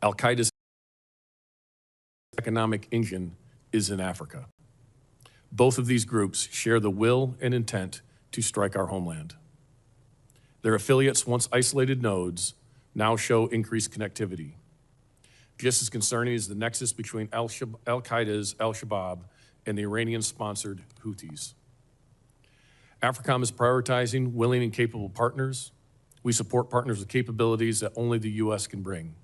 Al-Qaeda's economic engine is in Africa. Both of these groups share the will and intent to strike our homeland. Their affiliates, once isolated nodes, now show increased connectivity. Just as concerning is the nexus between Al-Qaeda's Al-Shabaab and the Iranian-sponsored Houthis. AFRICOM is prioritizing willing and capable partners. We support partners with capabilities that only the U.S. can bring.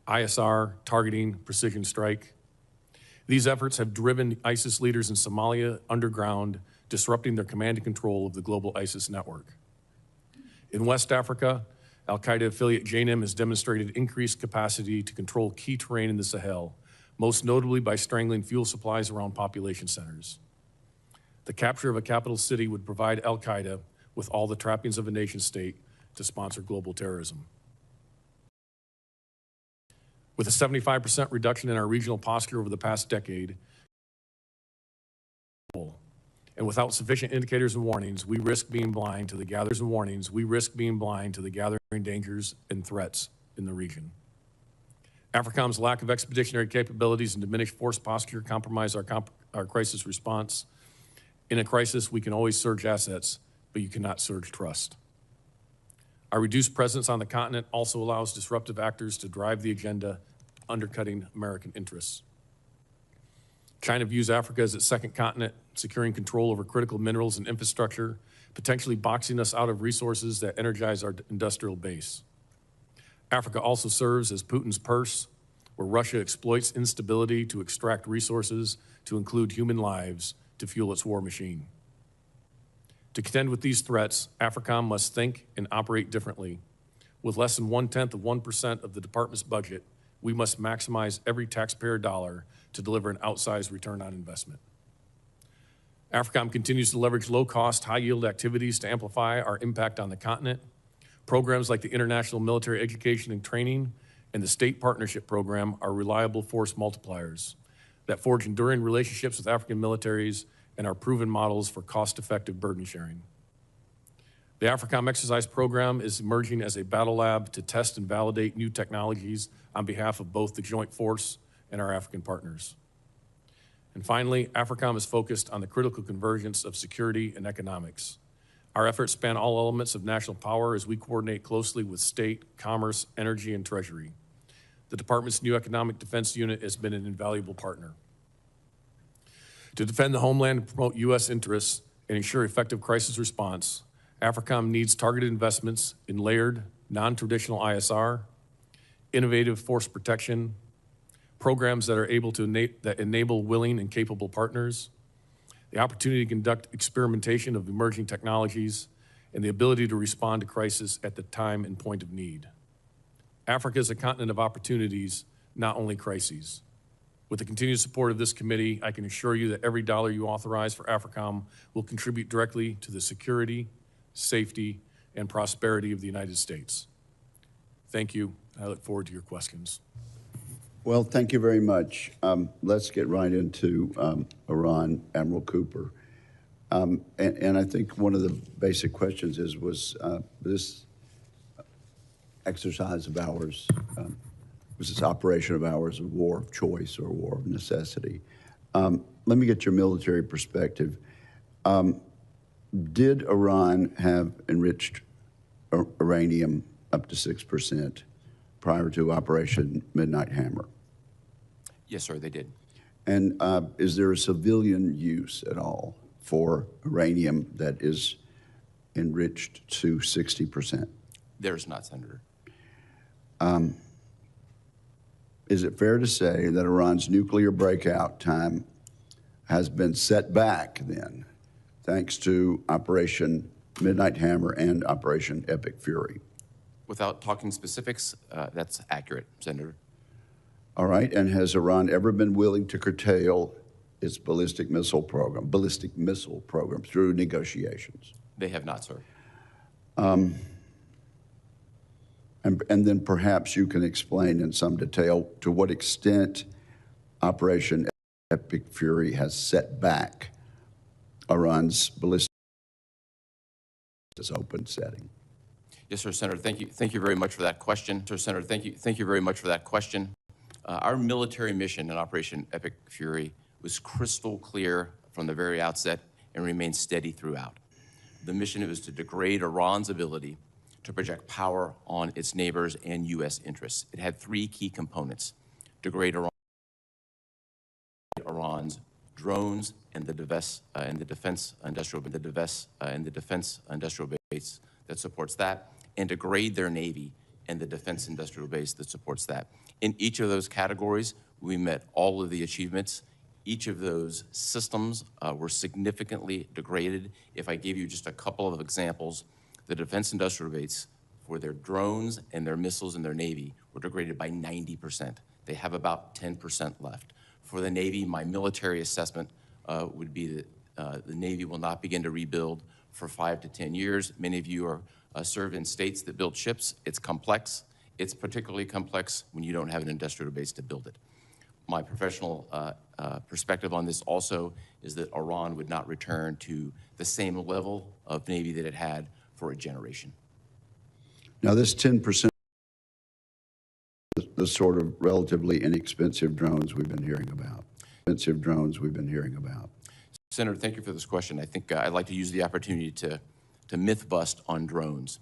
ISR, targeting, precision strike. These efforts have driven ISIS leaders in Somalia underground, disrupting their command and control of the global ISIS network. In West Africa, Al-Qaeda affiliate JNIM has demonstrated increased capacity to control key terrain in the Sahel, most notably by strangling fuel supplies around population centers. The capture of a capital city would provide Al-Qaeda with all the trappings of a nation state to sponsor global terrorism. With a 75% reduction in our regional posture over the past decade, and without sufficient indicators and warnings, we risk being blind to the gathering dangers and threats in the region. AFRICOM's lack of expeditionary capabilities and diminished force posture compromise our crisis response. In a crisis, we can always surge assets, but you cannot surge trust. Our reduced presence on the continent also allows disruptive actors to drive the agenda, undercutting American interests. China views Africa as its second continent, securing control over critical minerals and infrastructure, potentially boxing us out of resources that energize our industrial base. Africa also serves as Putin's purse, where Russia exploits instability to extract resources, to include human lives, to fuel its war machine. To contend with these threats, AFRICOM must think and operate differently. With less than 0.1% of the department's budget, we must maximize every taxpayer dollar to deliver an outsized return on investment. AFRICOM continues to leverage low-cost, high-yield activities to amplify our impact on the continent. Programs like the International Military Education and Training and the State Partnership Program are reliable force multipliers that forge enduring relationships with African militaries and are proven models for cost-effective burden sharing. The AFRICOM exercise program is emerging as a battle lab to test and validate new technologies on behalf of both the Joint Force and our African partners. And finally, AFRICOM is focused on the critical convergence of security and economics. Our efforts span all elements of national power as we coordinate closely with state, commerce, energy, and treasury. The department's new economic defense unit has been an invaluable partner. To defend the homeland and promote U.S. interests and ensure effective crisis response, AFRICOM needs targeted investments in layered, non-traditional ISR, innovative force protection, programs that are able to enable willing and capable partners, the opportunity to conduct experimentation of emerging technologies, and the ability to respond to crisis at the time and point of need. Africa is a continent of opportunities, not only crises. With the continued support of this committee, I can assure you that every dollar you authorize for AFRICOM will contribute directly to the security, safety, and prosperity of the United States. Thank you. I look forward to your questions. Well, thank you very much. Let's get right into Iran, Admiral Cooper. And I think one of the basic questions is, was this exercise of ours, was this operation of ours a war of choice or a war of necessity? Let me get your military perspective. Did Iran have enriched uranium up to 6% prior to Operation Midnight Hammer? Yes, sir, they did. And is there a civilian use at all for uranium that is enriched to 60%? There is not, Senator. Is it fair to say that Iran's nuclear breakout time has been set back then, thanks to Operation Midnight Hammer and Operation Epic Fury? Without talking specifics, that's accurate, Senator. All right, and has Iran ever been willing to curtail its ballistic missile program through negotiations? They have not, sir. And then perhaps you can explain in some detail to what extent Operation Epic Fury has set back Iran's ballistic open setting. Yes, sir, Senator. Thank you. Thank you very much for that question. Sir, Senator, thank you very much for that question. Our military mission in Operation Epic Fury was crystal clear from the very outset and remained steady throughout. The mission was to degrade Iran's ability to project power on its neighbors and U.S. interests. It had three key components: degrade Iran's drones and the defense industrial base that supports that, and degrade their Navy and the defense industrial base that supports that. In each of those categories, we met all of the achievements. Each of those systems were significantly degraded. If I gave you just a couple of examples, the defense industrial base for their drones and their missiles and their Navy were degraded by 90%. They have about 10% left. For the Navy, my military assessment would be that the Navy will not begin to rebuild for 5 to 10 years. Many of you are served in states that build ships. It's complex. It's particularly complex when you don't have an industrial base to build it. My professional perspective on this also is that Iran would not return to the same level of Navy that it had for a generation. Now, this 10%, the sort of relatively inexpensive drones we've been hearing about. Senator, thank you for this question. I think I'd like to use the opportunity to myth bust on drones.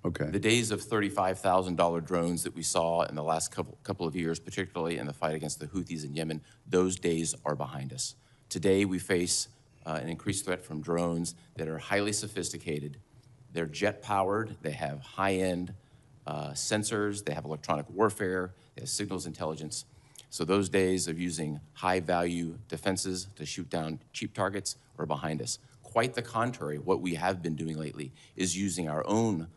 Okay. The days of $35,000 drones that we saw in the last couple of years, particularly in the fight against the Houthis in Yemen, those days are behind us. Today, we face an increased threat from drones that are highly sophisticated. They're jet-powered. They have high-end sensors. They have electronic warfare. They have signals intelligence. So those days of using high-value defenses to shoot down cheap targets are behind us. Quite the contrary, what we have been doing lately is using our own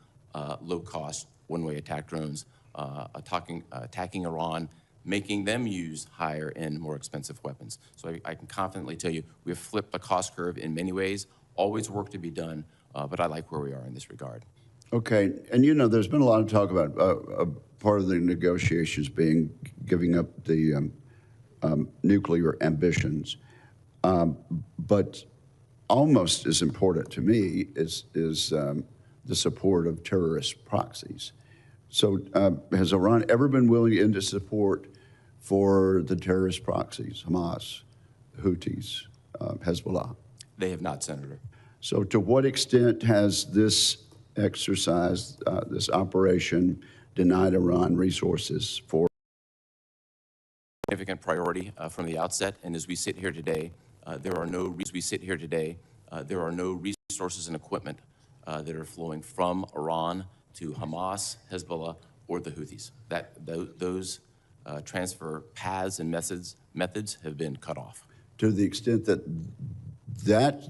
low-cost one-way attack drones, attacking Iran, making them use higher and more expensive weapons. So I can confidently tell you we have flipped the cost curve in many ways. Always work to be done, but I like where we are in this regard. Okay, and you know, there's been a lot of talk about part of the negotiations being giving up the nuclear ambitions, but almost as important to me is the support of terrorist proxies. So has Iran ever been willing into support for the terrorist proxies, Hamas, Houthis, Hezbollah? They have not, Senator. So to what extent has this exercise, this operation, denied Iran resources for Significant priority from the outset, and as we sit here today, there are no resources and equipment that are flowing from Iran to Hamas, Hezbollah, or the Houthis. Those transfer paths and methods have been cut off. To the extent that that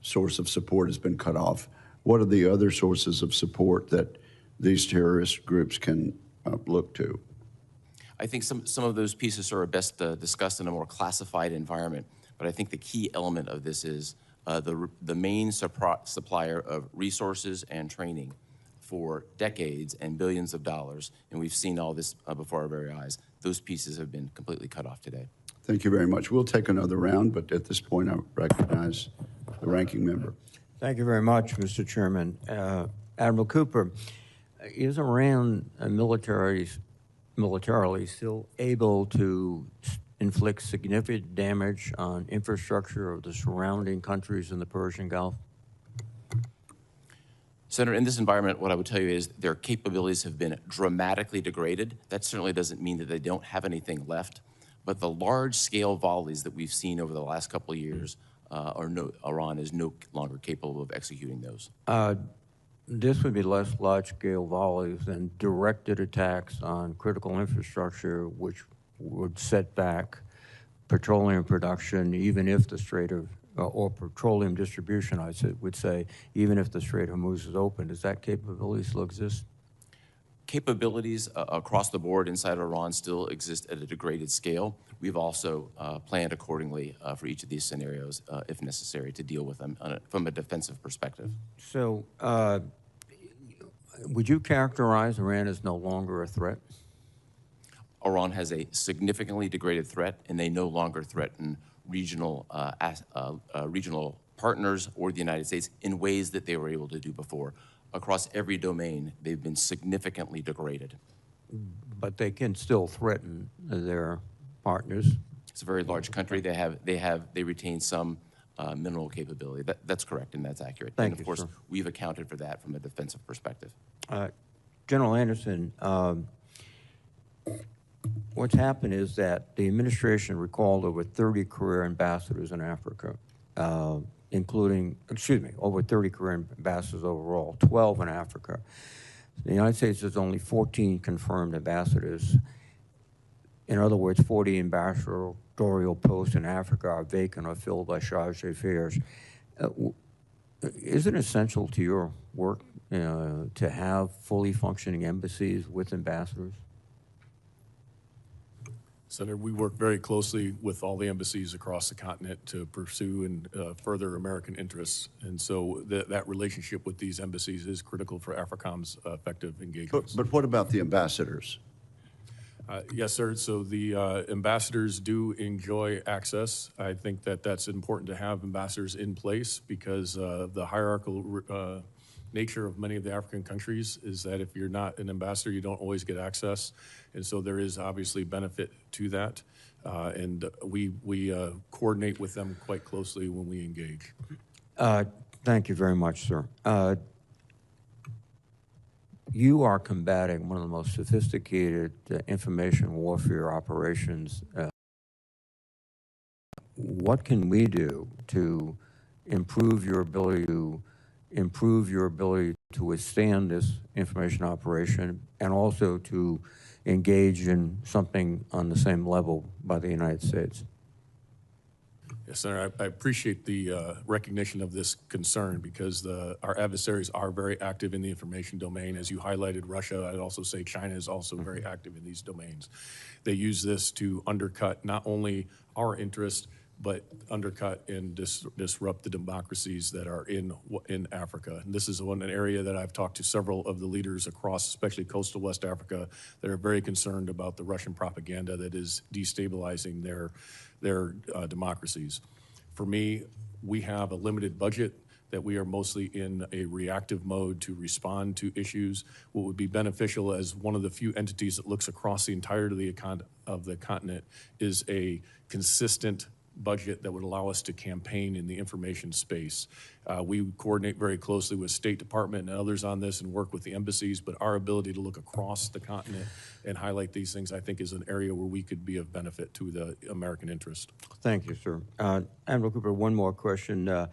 source of support has been cut off, what are the other sources of support that these terrorist groups can look to? I think some of those pieces are best discussed in a more classified environment, but I think the key element of this is the main supplier of resources and training for decades and billions of dollars, and we've seen all this before our very eyes. Those pieces have been completely cut off today. Thank you very much. We'll take another round, but at this point, I recognize the ranking member. Thank you very much, Mr. Chairman. Admiral Cooper, is Iran militarily still able to inflict significant damage on infrastructure of the surrounding countries in the Persian Gulf? Senator, in this environment, what I would tell you is their capabilities have been dramatically degraded. That certainly doesn't mean that they don't have anything left, but the large-scale volleys that we've seen over the last couple of years, Iran is no longer capable of executing those. This would be less large-scale volleys than directed attacks on critical infrastructure, which would set back petroleum production, even if the Strait of, or petroleum distribution, would say, even if the Strait of Hormuz is open. Does that capability still exist? Capabilities across the board inside Iran still exist at a degraded scale. We've also planned accordingly for each of these scenarios, if necessary, to deal with them from a defensive perspective. So, would you characterize Iran as no longer a threat? Iran has a significantly degraded threat, and they no longer threaten regional partners or the United States in ways that they were able to do before. across every domain, they've been significantly degraded. But they can still threaten their partners. It's a very large country. They retain some mineral capability. That's correct, and that's accurate. Thank and you, of course, sir. we've accounted for that from a defensive perspective. General Anderson, what's happened is that the administration recalled over 30 career ambassadors in Africa, over 30 career ambassadors overall, 12 in Africa. The United States has only 14 confirmed ambassadors. In other words, 40 ambassadorial posts in Africa are vacant or filled by charge d'affaires. Is it essential to your work to have fully functioning embassies with ambassadors? Senator, we work very closely with all the embassies across the continent to pursue and further American interests. And so that relationship with these embassies is critical for AFRICOM's effective engagement. But what about the ambassadors? Yes, sir. So the ambassadors do enjoy access. I think that that's important to have ambassadors in place because the hierarchical nature of many of the African countries is that if you're not an ambassador, you don't always get access. And so there is obviously benefit to that. And we coordinate with them quite closely when we engage. Thank you very much, sir. You are combating one of the most sophisticated information warfare operations. What can we do to improve your ability to withstand this information operation and also to engage in something on the same level by the United States? Yes, Senator, I appreciate the recognition of this concern because our adversaries are very active in the information domain. As you highlighted Russia, I'd also say China is also very active in these domains. They use this to undercut not only our interest, but undercut and disrupt the democracies that are in Africa. And this is an area that I've talked to several of the leaders across, especially coastal West Africa, that are very concerned about the Russian propaganda that is destabilizing their democracies. For me, we have a limited budget that we are mostly in a reactive mode to respond to issues. What would be beneficial as one of the few entities that looks across the entirety of the continent is a consistent budget that would allow us to campaign in the information space. We coordinate very closely with State Department and others on this and work with the embassies, but our ability to look across the continent and highlight these things, I think, is an area where we could be of benefit to the American interest. Thank you, sir. Admiral Cooper, one more question.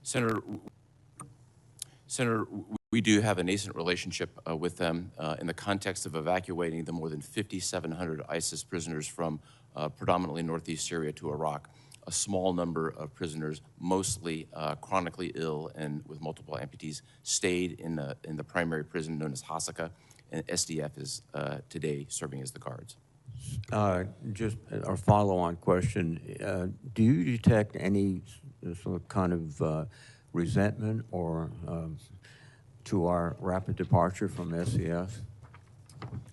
Senator, we do have a nascent relationship with them in the context of evacuating the more than 5,700 ISIS prisoners from predominantly northeast Syria to Iraq. A small number of prisoners, mostly chronically ill and with multiple amputees, stayed in the primary prison known as Hasaka, and SDF is today serving as the guards. Just a follow-on question. Do you detect any sort of kind of resentment or to our rapid departure from SCS?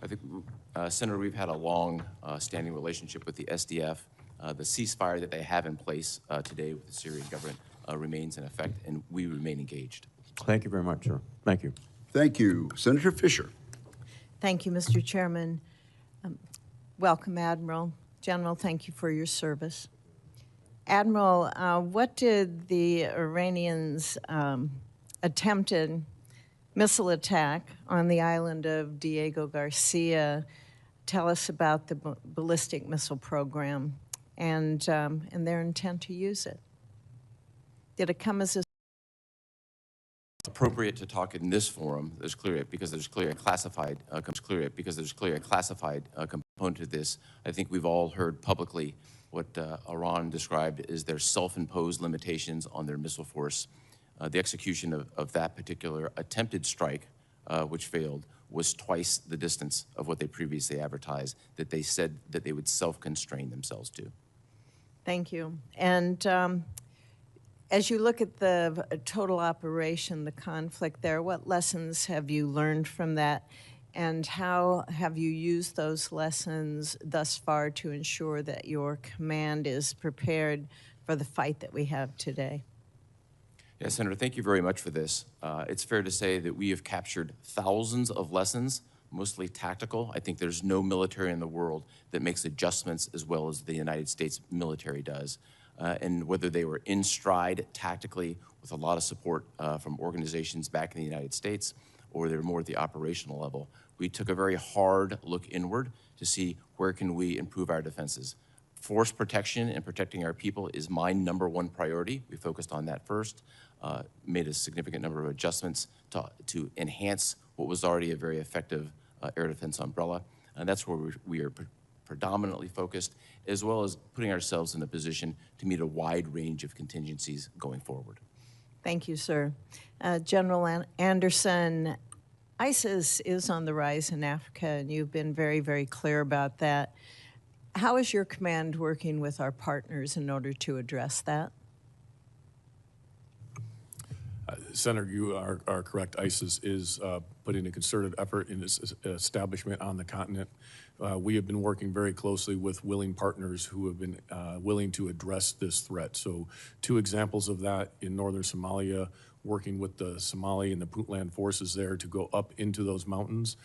I think, Senator, we've had a long-standing relationship with the SDF. The ceasefire that they have in place today with the Syrian government remains in effect, and we remain engaged. Thank you very much, sir. Thank you. Thank you. Senator Fisher. Thank you, Mr. Chairman. Welcome, Admiral. General, thank you for your service. Admiral, what did the Iranians' attempted missile attack on the island of Diego Garcia tell us about the ballistic missile program and their intent to use it? Did it come as a Appropriate to talk in this forum. There's clearly because there's clearly a classified component to this. I think we've all heard publicly what Iran described as their self-imposed limitations on their missile force. The execution of that particular attempted strike, which failed, was twice the distance of what they previously advertised that they said that they would self-constrain themselves to. Thank you. And as you look at the total operation, the conflict there, what lessons have you learned from that? And how have you used those lessons thus far to ensure that your command is prepared for the fight that we have today? Yes, Senator, thank you very much for this. It's fair to say that we have captured thousands of lessons, mostly tactical. I think there's no military in the world that makes adjustments as well as the United States military does. And whether they were in stride tactically with a lot of support from organizations back in the United States, or they're more at the operational level, we took a very hard look inward to see where can we improve our defenses. Force protection and protecting our people is my #1 priority. We focused on that first, made a significant number of adjustments to enhance what was already a very effective air defense umbrella. And that's where we are predominantly focused, as well as putting ourselves in a position to meet a wide range of contingencies going forward. Thank you, sir. General Anderson, ISIS is on the rise in Africa, and you've been very, very clear about that. How is your command working with our partners in order to address that? Senator, you are correct. ISIS is putting a concerted effort in its establishment on the continent. We have been working very closely with willing partners who have been willing to address this threat. So 2 examples of that in northern Somalia, working with the Somali and the Puntland forces there to go up into those mountains.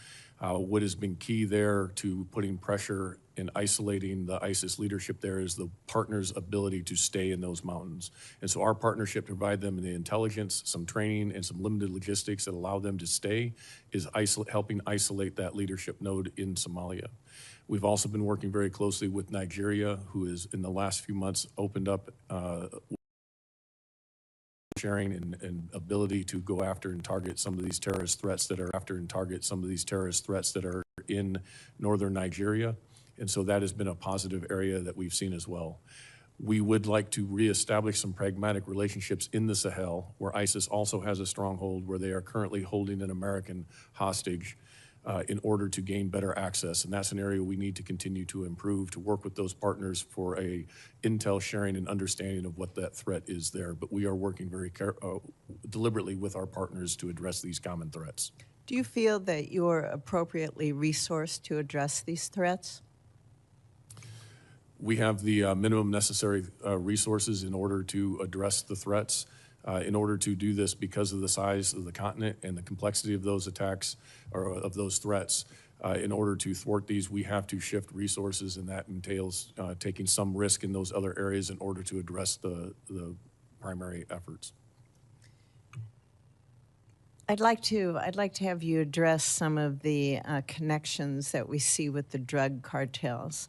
What has been key there to putting pressure and isolating the ISIS leadership there is the partners' ability to stay in those mountains. And so our partnership to provide them the intelligence, some training, and some limited logistics that allow them to stay is helping isolate that leadership node in Somalia. We've also been working very closely with Nigeria, who has in the last few months opened up sharing and ability to go after and target some of these terrorist threats that are in northern Nigeria. And so that has been a positive area that we've seen as well. We would like to reestablish some pragmatic relationships in the Sahel, where ISIS also has a stronghold, where they are currently holding an American hostage in order to gain better access. And that's an area we need to continue to improve, to work with those partners for a intel sharing and understanding of what that threat is there. But we are working very deliberately with our partners to address these common threats. Do you feel that you're appropriately resourced to address these threats? We have the minimum necessary resources in order to address the threats. In order to do this, because of the size of the continent and the complexity of those attacks or of those threats, in order to thwart these, we have to shift resources, and that entails taking some risk in those other areas in order to address the primary efforts. I'd like to have you address some of the connections that we see with the drug cartels,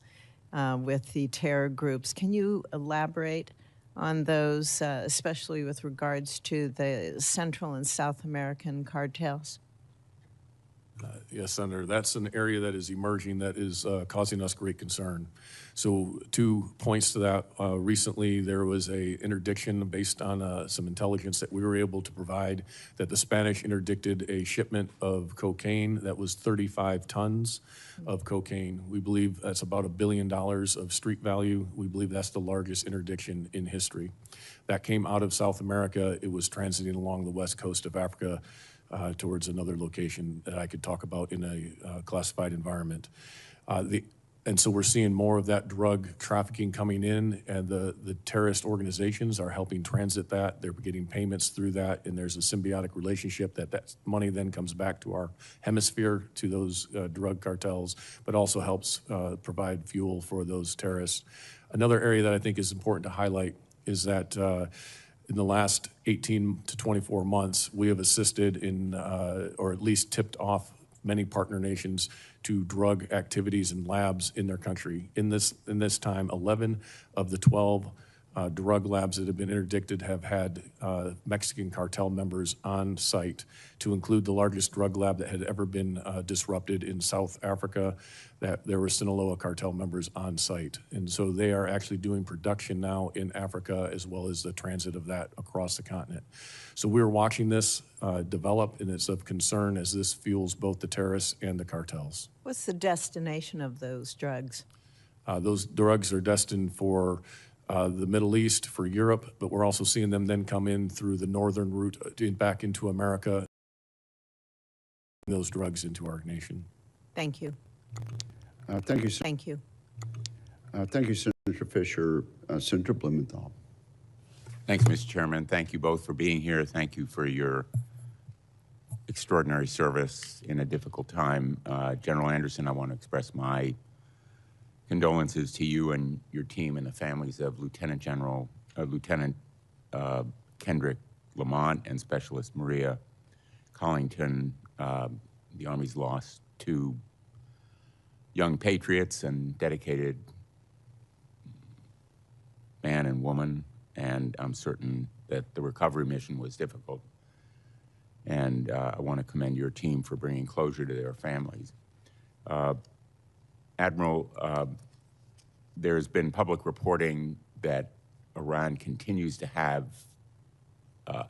with the terror groups. Can you elaborate on those, especially with regards to the Central and South American cartels? Yes, Senator, that's an area that is emerging that is causing us great concern. So 2 points to that. Recently, there was a interdiction based on some intelligence that we were able to provide that the Spanish interdicted a shipment of cocaine that was 35 tons of cocaine. We believe that's about $1 billion of street value. We believe that's the largest interdiction in history. That came out of South America. It was transiting along the west coast of Africa towards another location that I could talk about in a classified environment. And so we're seeing more of that drug trafficking coming in, and the terrorist organizations are helping transit that. They're getting payments through that, and there's a symbiotic relationship that money then comes back to our hemisphere, to those drug cartels, but also helps provide fuel for those terrorists. Another area that I think is important to highlight is that in the last 18 to 24 months, we have assisted in, or at least tipped off many partner nations to drug activities and labs in their country. In this time, 11 of the 12 drug labs that have been interdicted have had Mexican cartel members on site, to include the largest drug lab that had ever been disrupted in South Africa, that there were Sinaloa cartel members on site. And so they are actually doing production now in Africa, as well as the transit of that across the continent. So we're watching this develop, and it's of concern as this fuels both the terrorists and the cartels. What's the destination of those drugs? Those drugs are destined for the Middle East, for Europe, but we're also seeing them then come in through the northern route back into America, those drugs into our nation. Thank you. Thank you. Thank you. Thank you, Senator Fisher. Senator Blumenthal. Thanks, Mr. Chairman. Thank you both for being here. Thank you for your extraordinary service in a difficult time. General Anderson, I want to express my condolences to you and your team and the families of Lieutenant Kendrick Lamont and Specialist Maria Collington. The Army's lost two young patriots and dedicated man and woman, and I'm certain that the recovery mission was difficult. And I want to commend your team for bringing closure to their families. Admiral, there's been public reporting that Iran continues to have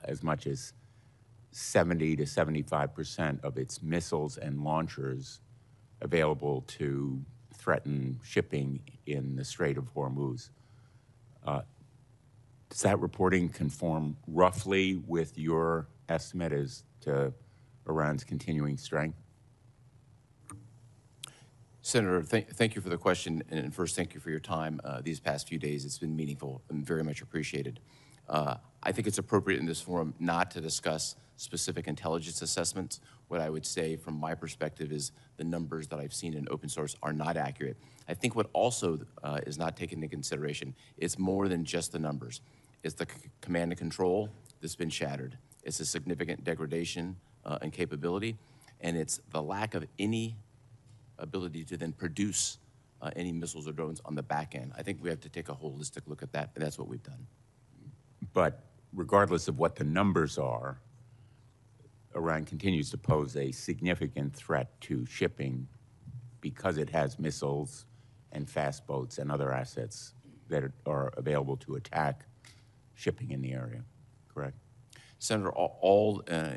as much as 70 to 75% of its missiles and launchers available to threaten shipping in the Strait of Hormuz. Does that reporting conform roughly with your estimate as to Iran's continuing strength? Senator, thank you for the question, and first, thank you for your time these past few days. It's been meaningful and very much appreciated. I think it's appropriate in this forum not to discuss specific intelligence assessments. What I would say from my perspective is the numbers that I've seen in open source are not accurate. I think what also is not taken into consideration, it's more than just the numbers. It's the command and control that's been shattered. It's a significant degradation in capability, and it's the lack of any ability to then produce any missiles or drones on the back end. I think we have to take a holistic look at that, and that's what we've done. But regardless of what the numbers are, Iran continues to pose a significant threat to shipping because it has missiles and fast boats and other assets that are available to attack shipping in the area, correct? Senator,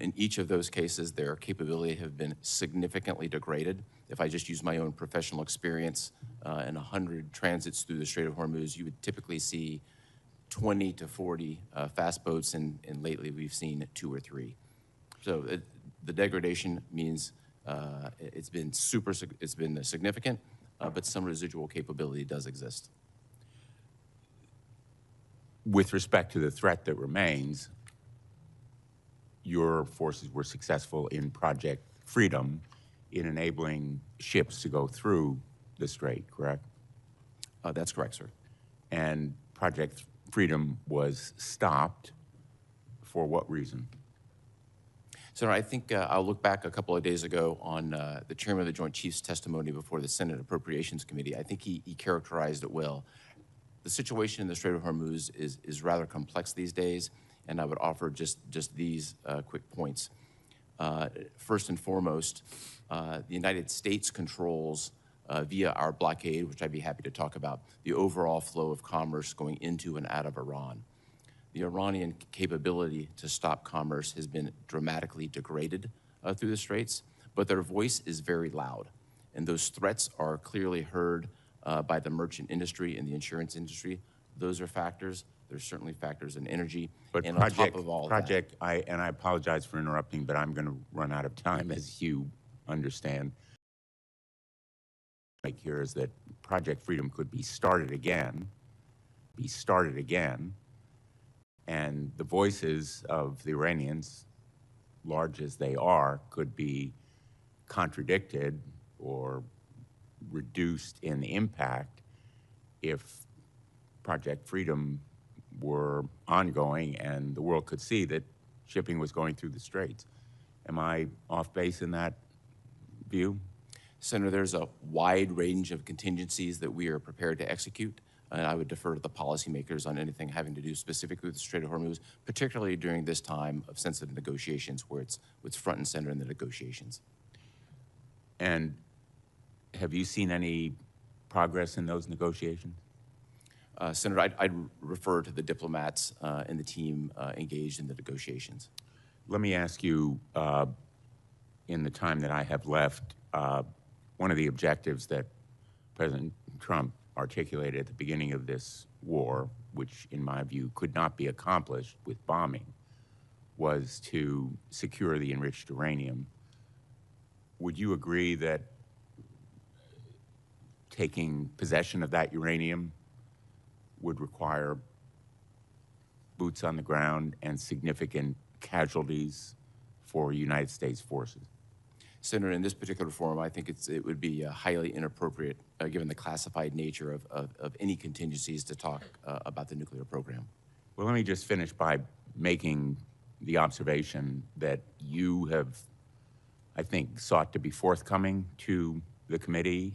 in each of those cases, their capability have been significantly degraded. If I just use my own professional experience, in 100 transits through the Strait of Hormuz, you would typically see 20 to 40 fast boats, and lately we've seen 2 or 3. So the degradation means it's been significant, but some residual capability does exist. With respect to the threat that remains, your forces were successful in Project Freedom in enabling ships to go through the strait, correct? That's correct, sir. And Project Freedom was stopped for what reason? Senator, I think I'll look back a couple of days ago on the chairman of the Joint Chiefs testimony before the Senate Appropriations Committee. I think he characterized it well. The situation in the Strait of Hormuz is rather complex these days, and I would offer just these quick points. First and foremost, the United States controls, via our blockade, which I'd be happy to talk about, the overall flow of commerce going into and out of Iran. The Iranian capability to stop commerce has been dramatically degraded through the straits, but their voice is very loud. And those threats are clearly heard by the merchant industry and the insurance industry. Those are factors. There's certainly factors in energy. But and on top of all that, I apologize for interrupting, but I'm going to run out of time, as you understand. Like here is that Project Freedom could be started again, and the voices of the Iranians, large as they are, could be contradicted or reduced in impact if Project Freedom were ongoing and the world could see that shipping was going through the straits. Am I off base in that view? Senator, there's a wide range of contingencies that we are prepared to execute, and I would defer to the policymakers on anything having to do specifically with the Strait of Hormuz, particularly during this time of sensitive negotiations where it's front and center in the negotiations. And have you seen any progress in those negotiations? Senator, I'd refer to the diplomats and the team engaged in the negotiations. Let me ask you, in the time that I have left, one of the objectives that President Trump articulated at the beginning of this war, which in my view could not be accomplished with bombing, was to secure the enriched uranium. Would you agree that taking possession of that uranium would require boots on the ground and significant casualties for United States forces. Senator, in this particular forum, I think it would be highly inappropriate, given the classified nature of any contingencies, to talk about the nuclear program. Well, let me just finish by making the observation that you have, I think, sought to be forthcoming to the committee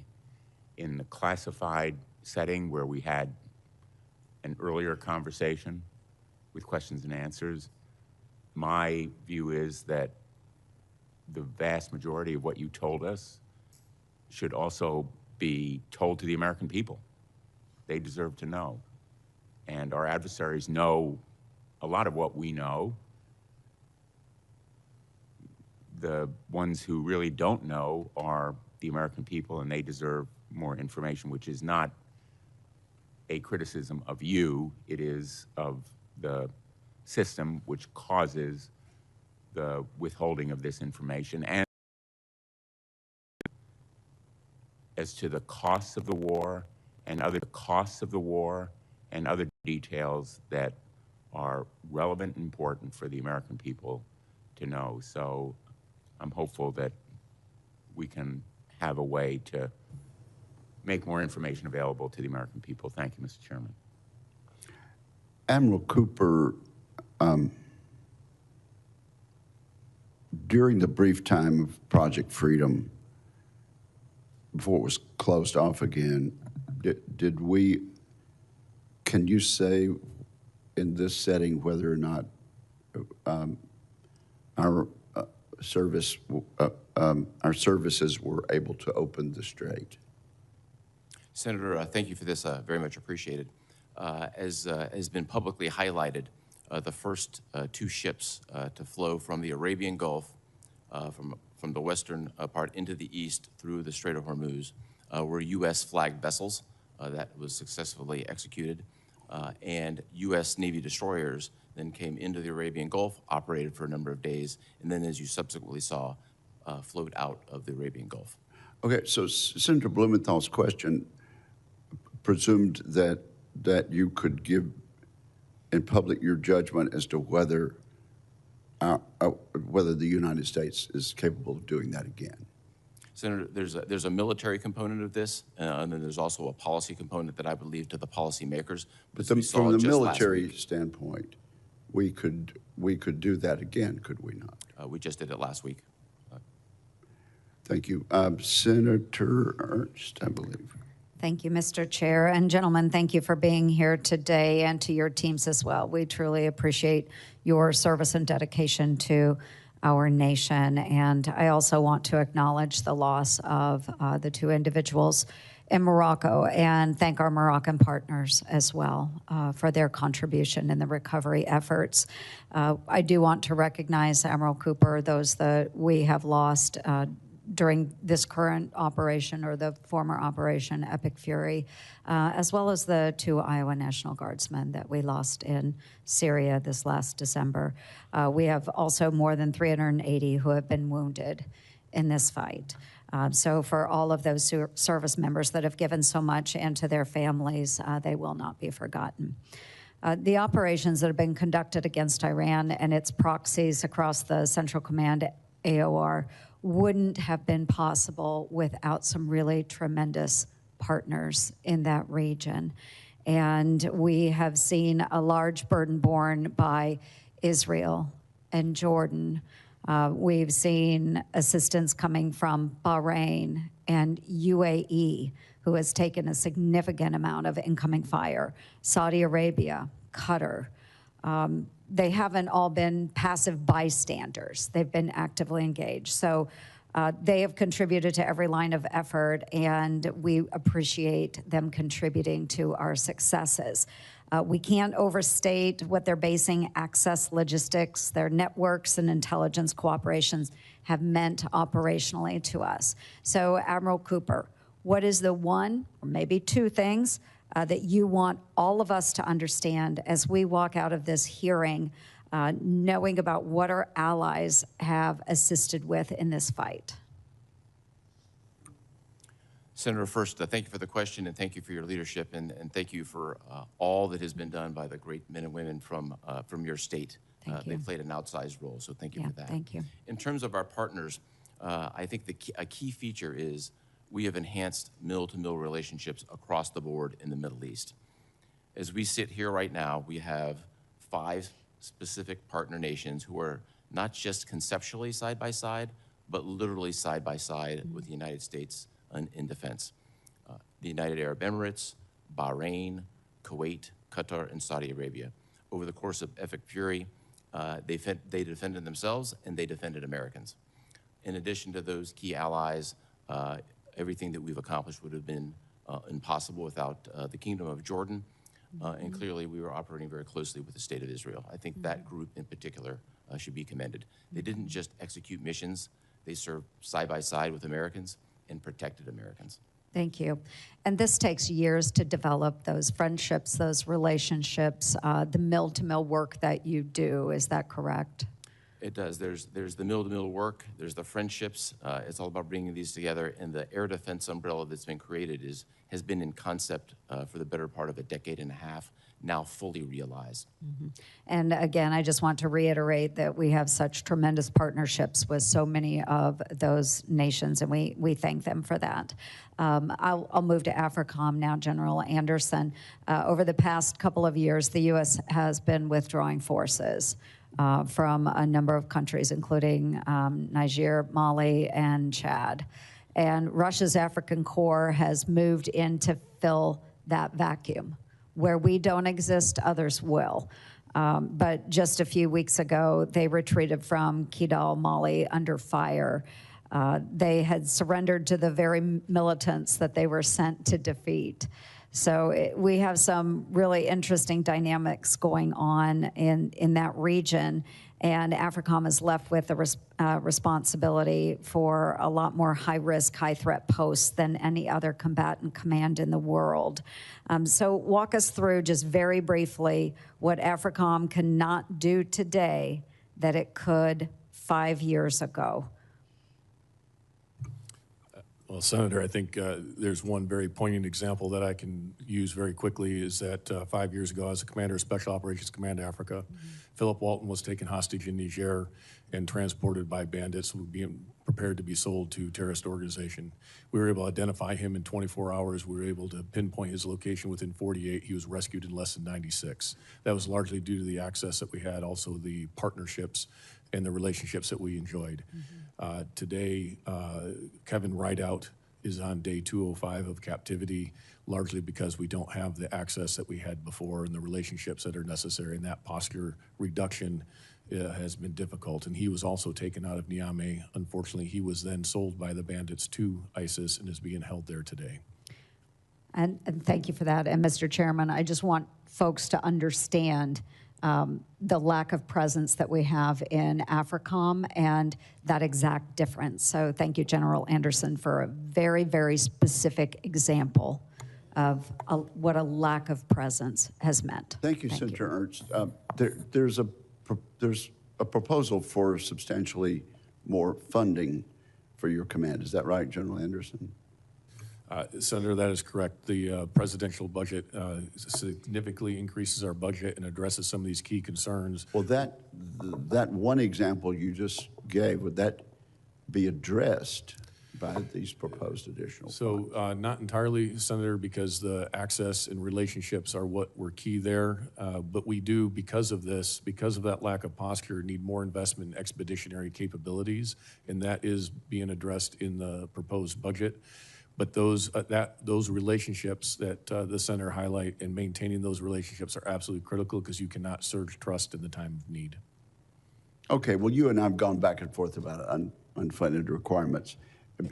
in the classified setting where we had an earlier conversation with questions and answers. My view is that the vast majority of what you told us should also be told to the American people. They deserve to know. And our adversaries know a lot of what we know. The ones who really don't know are the American people, and they deserve more information, which is not a criticism of you, it is of the system which causes the withholding of this information. And as to the costs of the war and other details that are relevant and important for the American people to know. So I'm hopeful that we can have a way to make more information available to the American people. Thank you, Mr. Chairman. Admiral Cooper, during the brief time of Project Freedom, before it was closed off again, can you say in this setting whether or not our services were able to open the strait? Senator, thank you for this, very much appreciated. As has been publicly highlighted, the first two ships to flow from the Arabian Gulf, from the western part into the east through the Strait of Hormuz, were U.S. flagged vessels. That was successfully executed. And U.S. Navy destroyers then came into the Arabian Gulf, operated for a number of days, and then, as you subsequently saw, flowed out of the Arabian Gulf. Okay, so Senator Blumenthal's question presumed that you could give in public your judgment as to whether the United States is capable of doing that again. Senator, there's a military component of this, and then there's also a policy component that I believe to the policymakers. But from the military standpoint, we could do that again, could we not? We just did it last week. Thank you. Senator Ernst, I believe. Thank you, Mr. Chair. And gentlemen, thank you for being here today, and to your teams as well. We truly appreciate your service and dedication to our nation. And I also want to acknowledge the loss of the two individuals in Morocco and thank our Moroccan partners as well for their contribution in the recovery efforts. I do want to recognize, Admiral Cooper, those that we have lost during this current operation, or the former operation Epic Fury, as well as the two Iowa National Guardsmen that we lost in Syria this last December. We have also more than 380 who have been wounded in this fight. So for all of those service members that have given so much, and to their families, they will not be forgotten. The operations that have been conducted against Iran and its proxies across the Central Command AOR wouldn't have been possible without some really tremendous partners in that region. And we have seen a large burden borne by Israel and Jordan. We've seen assistance coming from Bahrain and UAE, who has taken a significant amount of incoming fire, Saudi Arabia, Qatar. They haven't all been passive bystanders. They've been actively engaged. So they have contributed to every line of effort, and we appreciate them contributing to our successes. We can't overstate what their basing access logistics, their networks and intelligence cooperations have meant operationally to us. So, Admiral Cooper, what is the one or maybe two things that you want all of us to understand as we walk out of this hearing, knowing about what our allies have assisted with in this fight? Senator, first, thank you for the question, and thank you for your leadership, and thank you for all that has been done by the great men and women from your state. Thank you. They've played an outsized role, so thank you Yeah, for that. thank you. In terms of our partners, I think a key feature is we have enhanced mill-to-mill relationships across the board in the Middle East. As we sit here right now, we have 5 specific partner nations who are not just conceptually side by side, but literally side by side with the United States in defense. The United Arab Emirates, Bahrain, Kuwait, Qatar, and Saudi Arabia. Over the course of Epic Fury, they defended themselves and they defended Americans. In addition to those key allies, everything that we've accomplished would have been impossible without the Kingdom of Jordan, and clearly we were operating very closely with the State of Israel. I think that group in particular should be commended. They didn't just execute missions, they served side by side with Americans and protected Americans. Thank you. And this takes years to develop those friendships, those relationships, the mill-to-mill work that you do. Is that correct? It does. There's the mill-to-mill work. There's the friendships. It's all about bringing these together. And the air defense umbrella that's been created has been in concept for the better part of a decade and a half, now fully realized. Mm-hmm. And again, I just want to reiterate that we have such tremendous partnerships with so many of those nations, and we thank them for that. I'll move to AFRICOM now, General Anderson. Over the past couple of years, the U.S. has been withdrawing forces from a number of countries, including Niger, Mali, and Chad. And Russia's African Corps has moved in to fill that vacuum. Where we don't exist, others will. But just a few weeks ago, they retreated from Kidal, Mali, under fire. They had surrendered to the very militants that they were sent to defeat. So we have some really interesting dynamics going on in that region, and AFRICOM is left with the responsibility for a lot more high-risk, high-threat posts than any other combatant command in the world. So walk us through, just very briefly, what AFRICOM cannot do today that it could 5 years ago. Well, Senator, I think there's one very poignant example that I can use very quickly is that 5 years ago, as a commander of Special Operations Command Africa, Philip Walton was taken hostage in Niger and transported by bandits who were being prepared to be sold to terrorist organization. We were able to identify him in 24 hours. We were able to pinpoint his location within 48. He was rescued in less than 96. That was largely due to the access that we had, also the partnerships and the relationships that we enjoyed. Today, Kevin Rideout is on day 205 of captivity, largely because we don't have the access that we had before and the relationships that are necessary, and that posture reduction has been difficult. And he was also taken out of Niamey. Unfortunately, he was then sold by the bandits to ISIS and is being held there today. And thank you for that. And Mr. Chairman, I just want folks to understand the lack of presence that we have in AFRICOM and that exact difference. So thank you, General Anderson, for a very, very specific example of what a lack of presence has meant. Thank you, Senator Ernst. There's a proposal for substantially more funding for your command. Is that right, General Anderson? Senator, that is correct. The presidential budget significantly increases our budget and addresses some of these key concerns. Well, that one example you just gave, would that be addressed by these proposed additional funds? So not entirely, Senator, because the access and relationships are what were key there. But we do, because of this, because of that lack of posture, need more investment in expeditionary capabilities, and that is being addressed in the proposed budget. But those relationships that the Senator highlight and maintaining those relationships are absolutely critical because you cannot surge trust in the time of need. Okay, well, you and I have gone back and forth about unfunded requirements.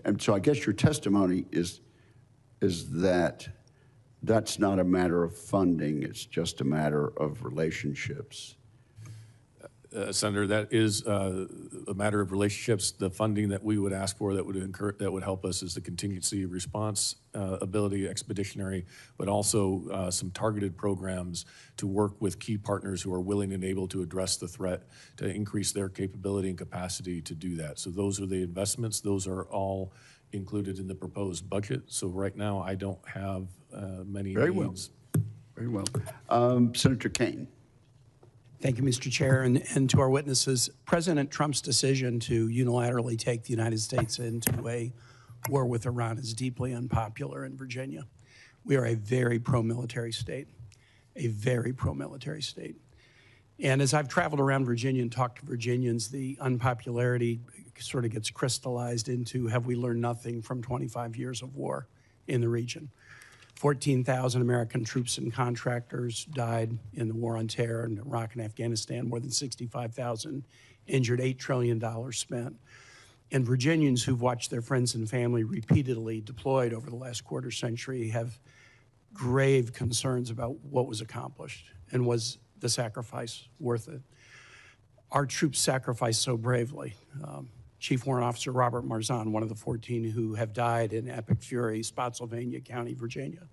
And so I guess your testimony is that that's not a matter of funding, it's just a matter of relationships. Senator, that is a matter of relationships. The funding that we would ask for that would help us is the contingency response ability, expeditionary, but also some targeted programs to work with key partners who are willing and able to address the threat, to increase their capability and capacity to do that. So those are the investments. Those are all included in the proposed budget. So right now, I don't have many Very well. needs. Very well. Senator Kaine. Thank you, Mr. Chair, and to our witnesses. President Trump's decision to unilaterally take the United States into a war with Iran is deeply unpopular in Virginia. We are a very pro-military state, a very pro-military state. And as I've traveled around Virginia and talked to Virginians, the unpopularity sort of gets crystallized into, have we learned nothing from 25 years of war in the region? 14,000 American troops and contractors died in the war on terror in Iraq and Afghanistan, more than 65,000 injured, $8 trillion spent. And Virginians who've watched their friends and family repeatedly deployed over the last quarter century have grave concerns about what was accomplished and was the sacrifice worth it. Our troops sacrificed so bravely. Chief Warrant Officer Robert Marzahn, one of the 14 who have died in epic fury, Spotsylvania County, Virginia.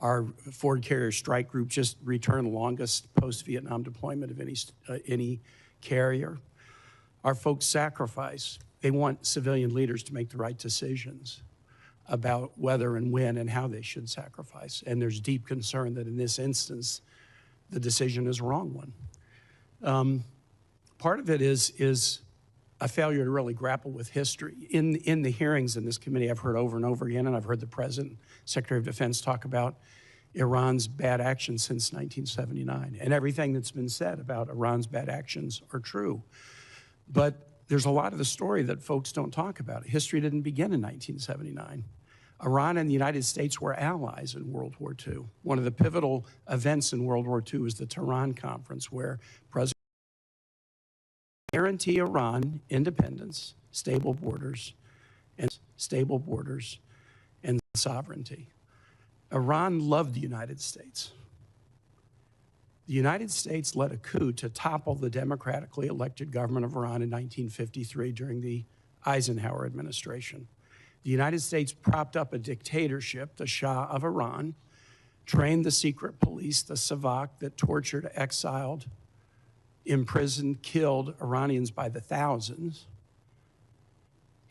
Our Ford Carrier Strike Group just returned the longest post-Vietnam deployment of any carrier. Our folks sacrifice. They want civilian leaders to make the right decisions about whether and when and how they should sacrifice. And there's deep concern that in this instance, the decision is a wrong one. Part of it is a failure to really grapple with history. In the hearings in this committee, I've heard over and over again, and I've heard the President, Secretary of Defense talk about Iran's bad actions since 1979. And everything that's been said about Iran's bad actions are true. But there's a lot of the story that folks don't talk about. History didn't begin in 1979. Iran and the United States were allies in World War II. One of the pivotal events in World War II was the Tehran Conference, where President guarantee Iran independence, stable borders, and sovereignty. Iran loved the United States. The United States led a coup to topple the democratically elected government of Iran in 1953 during the Eisenhower administration. The United States propped up a dictatorship, the Shah of Iran, trained the secret police, the Savak, that tortured, exiled, imprisoned, killed Iranians by the thousands.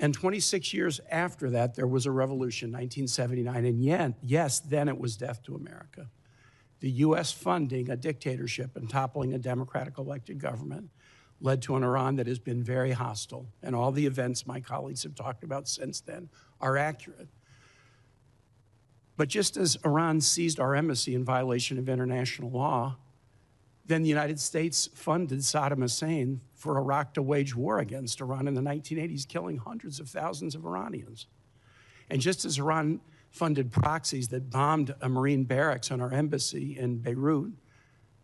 And 26 years after that, there was a revolution, 1979, and yet, yes, then it was death to America. The U.S. funding a dictatorship and toppling a democratic elected government led to an Iran that has been very hostile, and all the events my colleagues have talked about since then are accurate. But just as Iran seized our embassy in violation of international law, then the United States funded Saddam Hussein for Iraq to wage war against Iran in the 1980s, killing hundreds of thousands of Iranians. And just as Iran funded proxies that bombed a Marine barracks on our embassy in Beirut,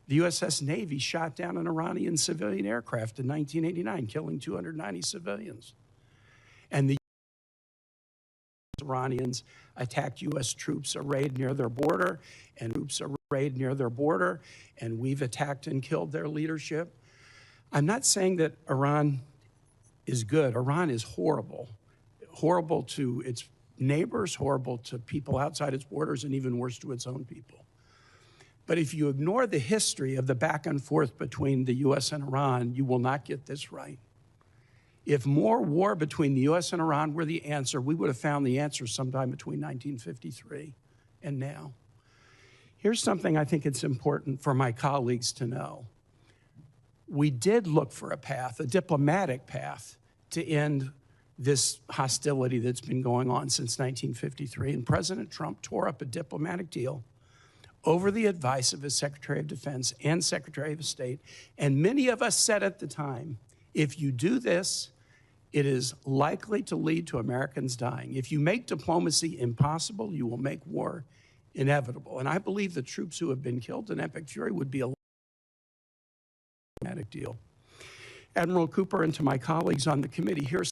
the USS Navy shot down an Iranian civilian aircraft in 1989, killing 290 civilians. And the Iranians attacked U.S. troops arrayed near their border, and we've attacked and killed their leadership. I'm not saying that Iran is good. Iran is horrible. Horrible to its neighbors, horrible to people outside its borders, and even worse to its own people. But if you ignore the history of the back and forth between the U.S. and Iran, you will not get this right. If more war between the U.S. and Iran were the answer, we would have found the answer sometime between 1953 and now. Here's something I think it's important for my colleagues to know. We did look for a path, a diplomatic path, to end this hostility that's been going on since 1953, and President Trump tore up a diplomatic deal over the advice of his Secretary of Defense and Secretary of State. And many of us said at the time, if you do this, it is likely to lead to Americans dying. If you make diplomacy impossible, you will make war inevitable. And I believe the troops who have been killed in epic fury would be a diplomatic deal. Admiral Cooper, and to my colleagues on the committee, here's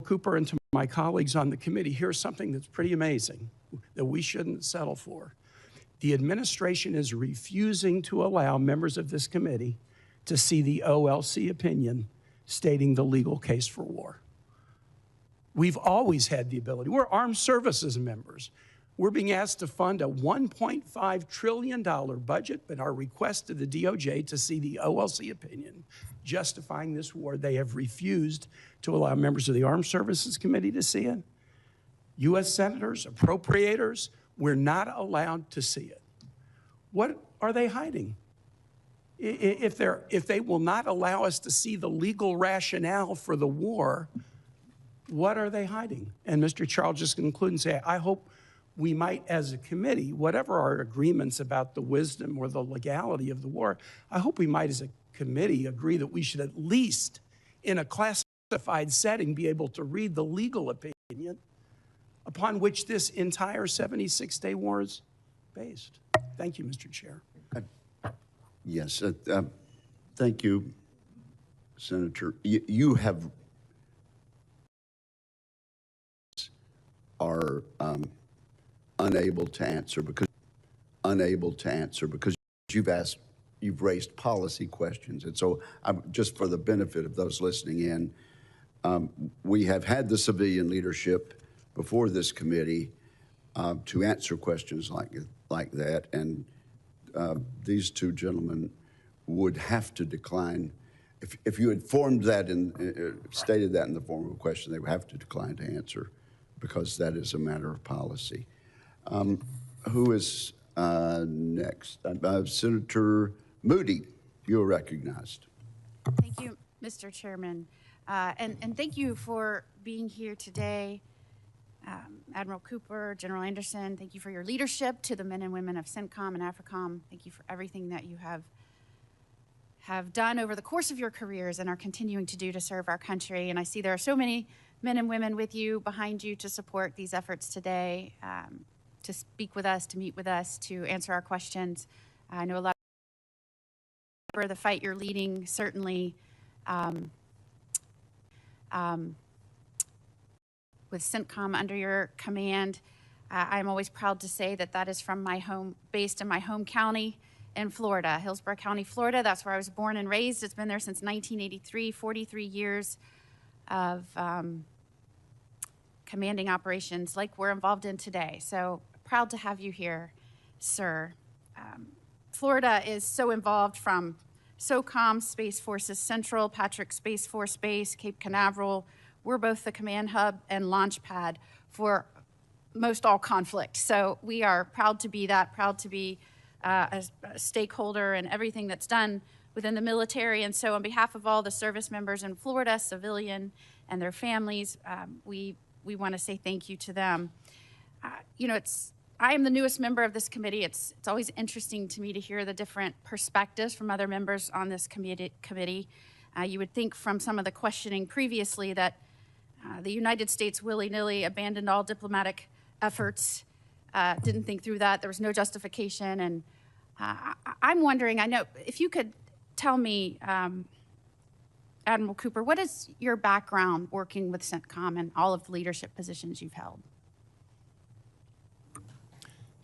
something that's pretty amazing that we shouldn't settle for. The administration is refusing to allow members of this committee to see the OLC opinion stating the legal case for war. We've always had the ability. We're armed services members. We're being asked to fund a $1.5 trillion budget, but our request to the DOJ to see the OLC opinion justifying this war, they have refused to allow members of the Armed Services Committee to see it. U.S. senators, appropriators, we're not allowed to see it. What are they hiding? If they will not allow us to see the legal rationale for the war, what are they hiding? And Mr. Charles just conclude and say, I hope we might, as a committee, whatever our agreements about the wisdom or the legality of the war, I hope we might, as a committee, agree that we should at least, in a classified setting, be able to read the legal opinion upon which this entire 76-day war is based. Thank you, Mr. Chair. Yes, thank you, Senator. You are unable to answer because you've raised policy questions. And so just for the benefit of those listening in, we have had the civilian leadership before this committee to answer questions like that. And these two gentlemen would have to decline. If you had formed that and stated that in the form of a question, they would have to decline to answer because that is a matter of policy. Who is next? Senator Moody, you are recognized. Thank you, Mr. Chairman. And thank you for being here today. Admiral Cooper, General Anderson, thank you for your leadership to the men and women of CENTCOM and AFRICOM. Thank you for everything that you have done over the course of your careers and are continuing to do to serve our country. And I see there are so many men and women with you, behind you, to support these efforts today, to speak with us, to meet with us, to answer our questions. I know a lot of the fight you're leading, certainly with CENTCOM under your command. I'm always proud to say that that is from my home, based in my home county in Florida, Hillsborough County, Florida. That's where I was born and raised. It's been there since 1983, 43 years of commanding operations like we're involved in today. So proud to have you here, sir. Florida is so involved, from SOCOM, Space Forces Central, Patrick Space Force Base, Cape Canaveral. We're both the command hub and launch pad for most all conflict. So we are proud to be that, proud to be a stakeholder in everything that's done within the military. And so on behalf of all the service members in Florida, civilian and their families, we want to say thank you to them. You know, I am the newest member of this committee. It's always interesting to me to hear the different perspectives from other members on this committee. You would think from some of the questioning previously that the United States willy-nilly abandoned all diplomatic efforts, didn't think through that. There was no justification. And I'm wondering, I know, if you could tell me, Admiral Cooper, what is your background working with CENTCOM and all of the leadership positions you've held?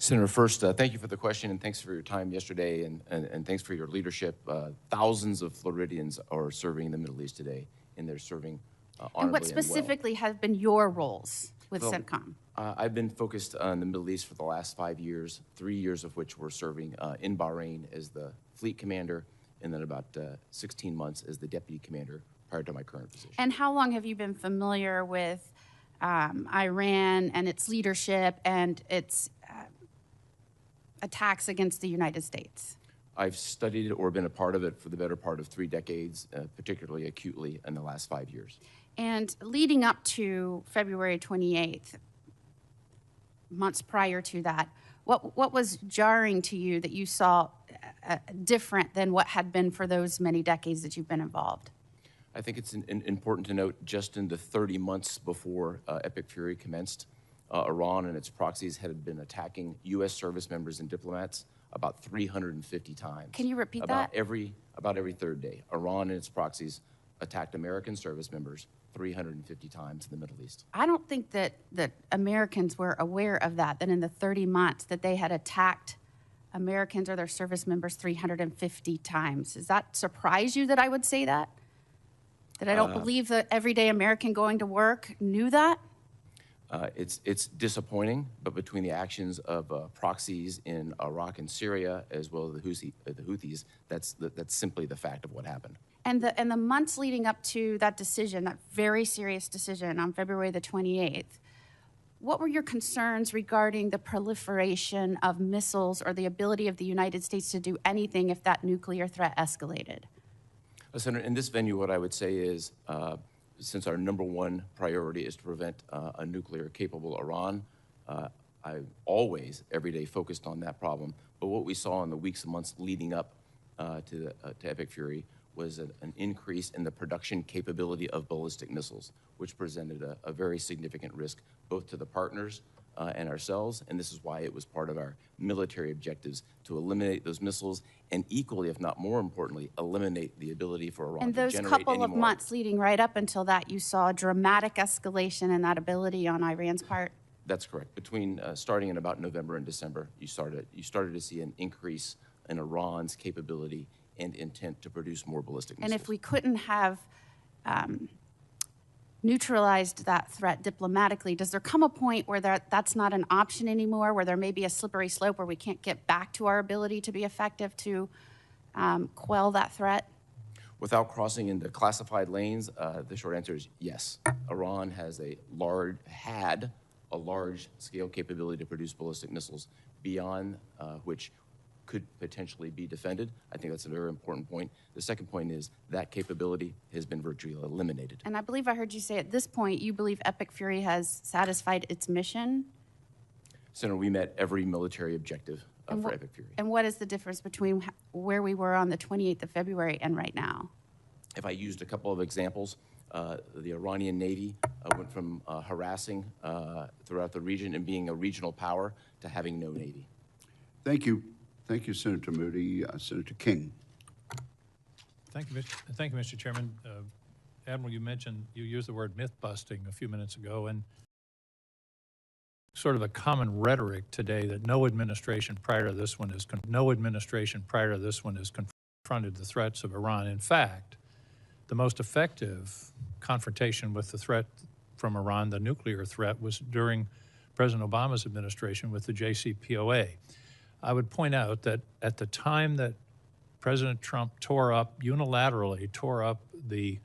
Senator, first, thank you for the question, and thanks for your time yesterday, and thanks for your leadership. Thousands of Floridians are serving in the Middle East today, and they're serving honorably and what specifically have been your roles with CENTCOM? I've been focused on the Middle East for the last 5 years, 3 years of which were serving in Bahrain as the fleet commander, and then about 16 months as the deputy commander prior to my current position. And how long have you been familiar with Iran and its leadership and its attacks against the United States? I've studied it or been a part of it for the better part of 3 decades, particularly acutely in the last 5 years. And leading up to February 28th, months prior to that, what was jarring to you that you saw different than what had been for those many decades that you've been involved? I think it's important to note, just in the 30 months before Epic Fury commenced, Iran and its proxies had been attacking U.S. service members and diplomats about 350 times. Can you repeat about that? About every third day. Iran and its proxies attacked American service members 350 times in the Middle East. I don't think that Americans were aware of that in the 30 months that they had attacked Americans or their service members 350 times. Does that surprise you that I would say that? That I don't believe the everyday American going to work knew that? It's disappointing, but between the actions of proxies in Iraq and Syria, as well as the Houthis, that's simply the fact of what happened. And the months leading up to that decision, that very serious decision on February the 28th, what were your concerns regarding the proliferation of missiles or the ability of the United States to do anything if that nuclear threat escalated? Senator, in this venue, what I would say is, since our number one priority is to prevent a nuclear-capable Iran, I always, every day, focused on that problem. But what we saw in the weeks and months leading up to Epic Fury was an increase in the production capability of ballistic missiles, which presented a very significant risk both to the partners and ourselves, and this is why it was part of our military objectives to eliminate those missiles and equally, if not more importantly, eliminate the ability for Iran And to those generate couple any of more. months leading right up until that, you saw a dramatic escalation in that ability on Iran's part? That's correct. Between starting in about November and December, you started to see an increase in Iran's capability and intent to produce more ballistic missiles. And if we couldn't have neutralized that threat diplomatically, does there come a point where that's not an option anymore, where there may be a slippery slope where we can't get back to our ability to be effective to quell that threat? Without crossing into classified lanes, the short answer is yes. Iran had a large-scale capability to produce ballistic missiles beyond which could potentially be defended. I think that's a very important point. The second point is that capability has been virtually eliminated. And I believe I heard you say at this point you believe Epic Fury has satisfied its mission? Senator, we met every military objective for Epic Fury. And what is the difference between where we were on the 28th of February and right now? If I used a couple of examples, the Iranian Navy went from harassing throughout the region and being a regional power to having no Navy. Thank you. Thank you, Senator Moody. Senator King. Thank you, Mr. Chairman. Admiral, you used the word myth-busting a few minutes ago, and sort of a common rhetoric today that no administration prior to this one has confronted the threats of Iran. In fact, the most effective confrontation with the threat from Iran, the nuclear threat, was during President Obama's administration with the JCPOA. I would point out that at the time that President Trump unilaterally tore up the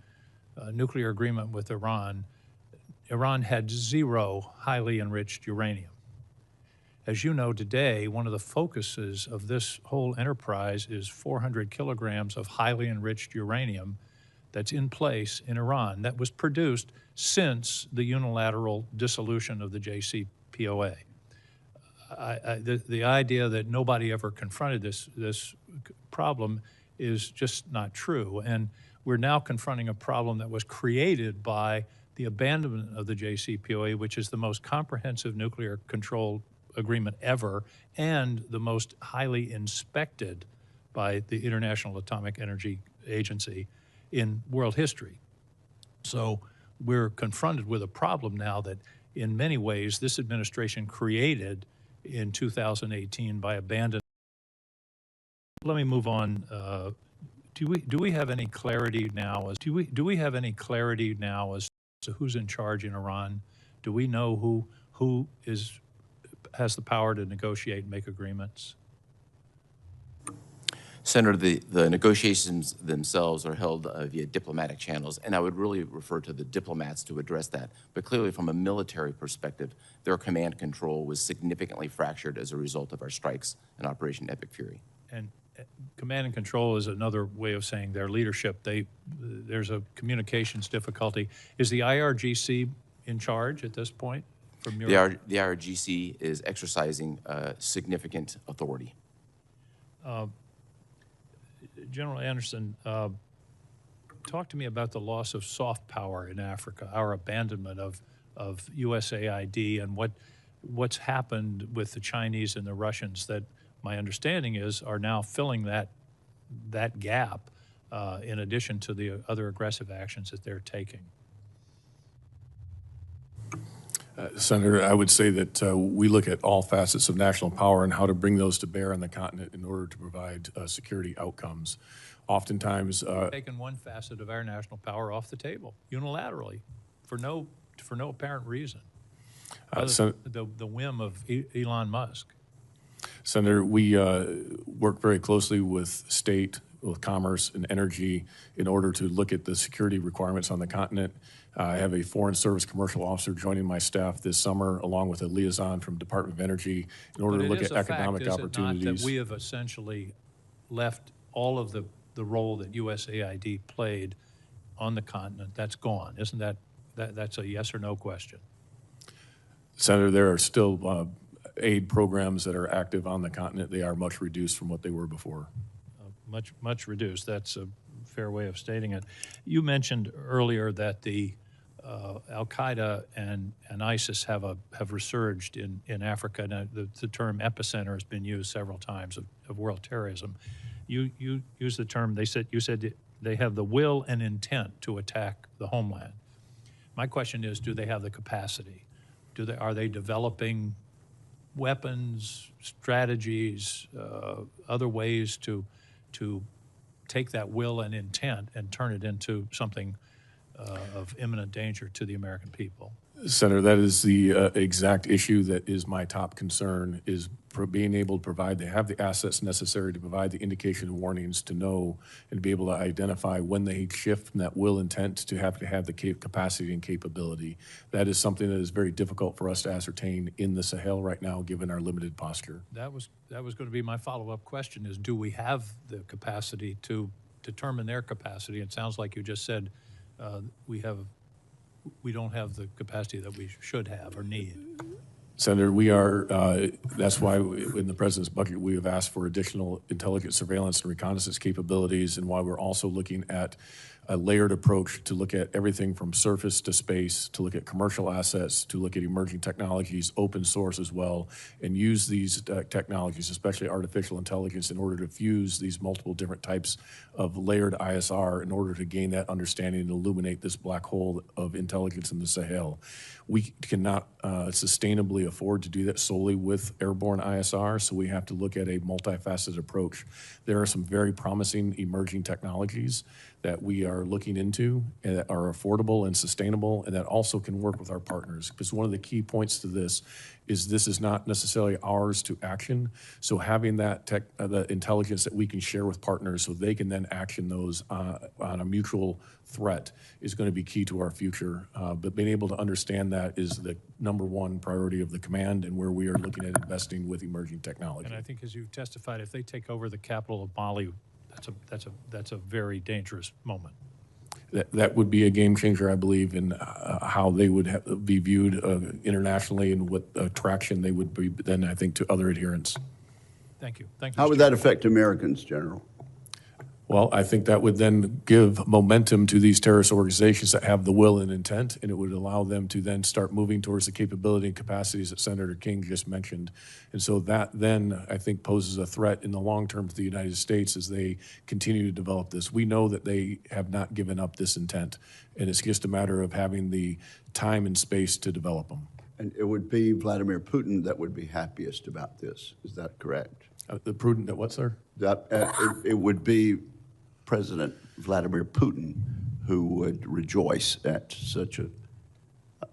nuclear agreement with Iran, Iran had 0 highly enriched uranium. As you know, today, one of the focuses of this whole enterprise is 400 kilograms of highly enriched uranium that's in place in Iran that was produced since the unilateral dissolution of the JCPOA. The idea that nobody ever confronted this problem is just not true. And we're now confronting a problem that was created by the abandonment of the JCPOA, which is the most comprehensive nuclear control agreement ever and the most highly inspected by the International Atomic Energy Agency in world history. So we're confronted with a problem now that in many ways this administration created in 2018 by abandoning. Let me move on. Do we have any clarity now as to who's in charge in Iran? Do we know who has the power to negotiate and make agreements? Senator, the negotiations themselves are held via diplomatic channels, and I would really refer to the diplomats to address that. But clearly, from a military perspective, their command control was significantly fractured as a result of our strikes in Operation Epic Fury. And command and control is another way of saying their leadership. There's a communications difficulty. Is the IRGC in charge at this point? From your The IRGC is exercising significant authority. General Anderson, talk to me about the loss of soft power in Africa, our abandonment of USAID, and what's happened with the Chinese and the Russians that my understanding is are now filling that gap in addition to the other aggressive actions that they're taking. Senator, I would say that we look at all facets of national power and how to bring those to bear on the continent in order to provide security outcomes. Oftentimes, Taking one facet of our national power off the table unilaterally for no apparent reason. The whim of Elon Musk. Senator, we work very closely with state, with commerce and energy in order to look at the security requirements on the continent. I have a Foreign Service Commercial Officer joining my staff this summer, along with a liaison from Department of Energy, in order to look at economic opportunities. Is it not that we have essentially left all of the role that USAID played on the continent? That's gone. Isn't that's a yes or no question? Senator, there are still aid programs that are active on the continent. They are much reduced from what they were before. Much reduced. That's a fair way of stating it. You mentioned earlier that the Al-Qaeda and ISIS have resurged in Africa. Now, the term epicenter has been used several times of world terrorism. You used the term, you said they have the will and intent to attack the homeland. My question is, do they have the capacity? Are they developing weapons, strategies, other ways to take that will and intent and turn it into something of imminent danger to the American people? Senator, that is the exact issue that is my top concern, is for being able to provide, they have the assets necessary to provide the indication and warnings to know and be able to identify when they shift from that will intent to have the capacity and capability. That is something that is very difficult for us to ascertain in the Sahel right now, given our limited posture. That was going to be my follow-up question, is do we have the capacity to determine their capacity? It sounds like you just said we don't have the capacity that we should have or need. Senator, we are, that's why in the President's budget we have asked for additional intelligence, surveillance, and reconnaissance capabilities, and why we're also looking at a layered approach to look at everything from surface to space, to look at commercial assets, to look at emerging technologies, open source as well, and use these technologies, especially artificial intelligence, in order to fuse these multiple different types of layered ISR in order to gain that understanding and illuminate this black hole of intelligence in the Sahel. We cannot sustainably afford to do that solely with airborne ISR, so we have to look at a multifaceted approach. There are some very promising emerging technologies that we are looking into and that are affordable and sustainable, and that also can work with our partners. Because one of the key points to this is not necessarily ours to action. So having that the intelligence that we can share with partners so they can then action those on a mutual threat is going to be key to our future. But being able to understand that is the #1 priority of the command, and where we are looking at investing with emerging technology. And I think, as you've testified, if they take over the capital of Mali, that's a very dangerous moment. That would be a game changer, I believe, in how they would be viewed internationally and what traction they would be then, I think, to other adherents. Thank you. Thank you. How would that affect Americans, General? Well, I think that would then give momentum to these terrorist organizations that have the will and intent, and it would allow them to then start moving towards the capability and capacities that Senator King just mentioned. And so that then, I think, poses a threat in the long term to the United States as they continue to develop this. We know that they have not given up this intent, and it's just a matter of having the time and space to develop them. And it would be Vladimir Putin that would be happiest about this. Is that correct? The prudent at what, sir? That it would be President Vladimir Putin who would rejoice at such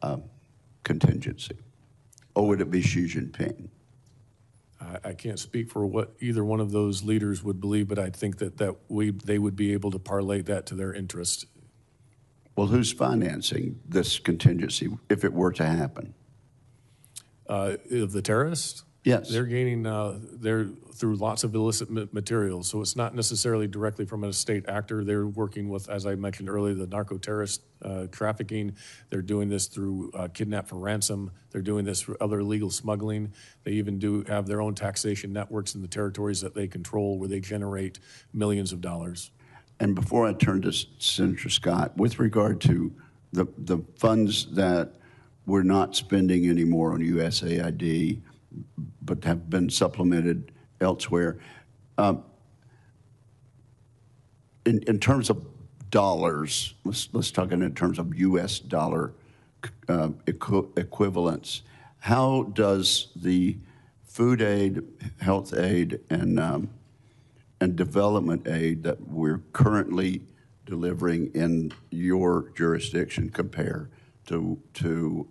a contingency? Or would it be Xi Jinping? I can't speak for what either one of those leaders would believe, but I think that they would be able to parlay that to their interest. Well, who's financing this contingency if it were to happen? Of the terrorists? Yes. They're gaining, they're through lots of illicit materials, so it's not necessarily directly from a state actor. They're working with, as I mentioned earlier, the narco-terrorist trafficking. They're doing this through kidnap for ransom. They're doing this through other illegal smuggling. They even do have their own taxation networks in the territories that they control where they generate millions of dollars. And before I turn to Senator Scott, with regard to the funds that we're not spending anymore on USAID, but have been supplemented elsewhere. In terms of dollars, let's talk in terms of U.S. dollar equivalents. How does the food aid, health aid, and development aid that we're currently delivering in your jurisdiction compare to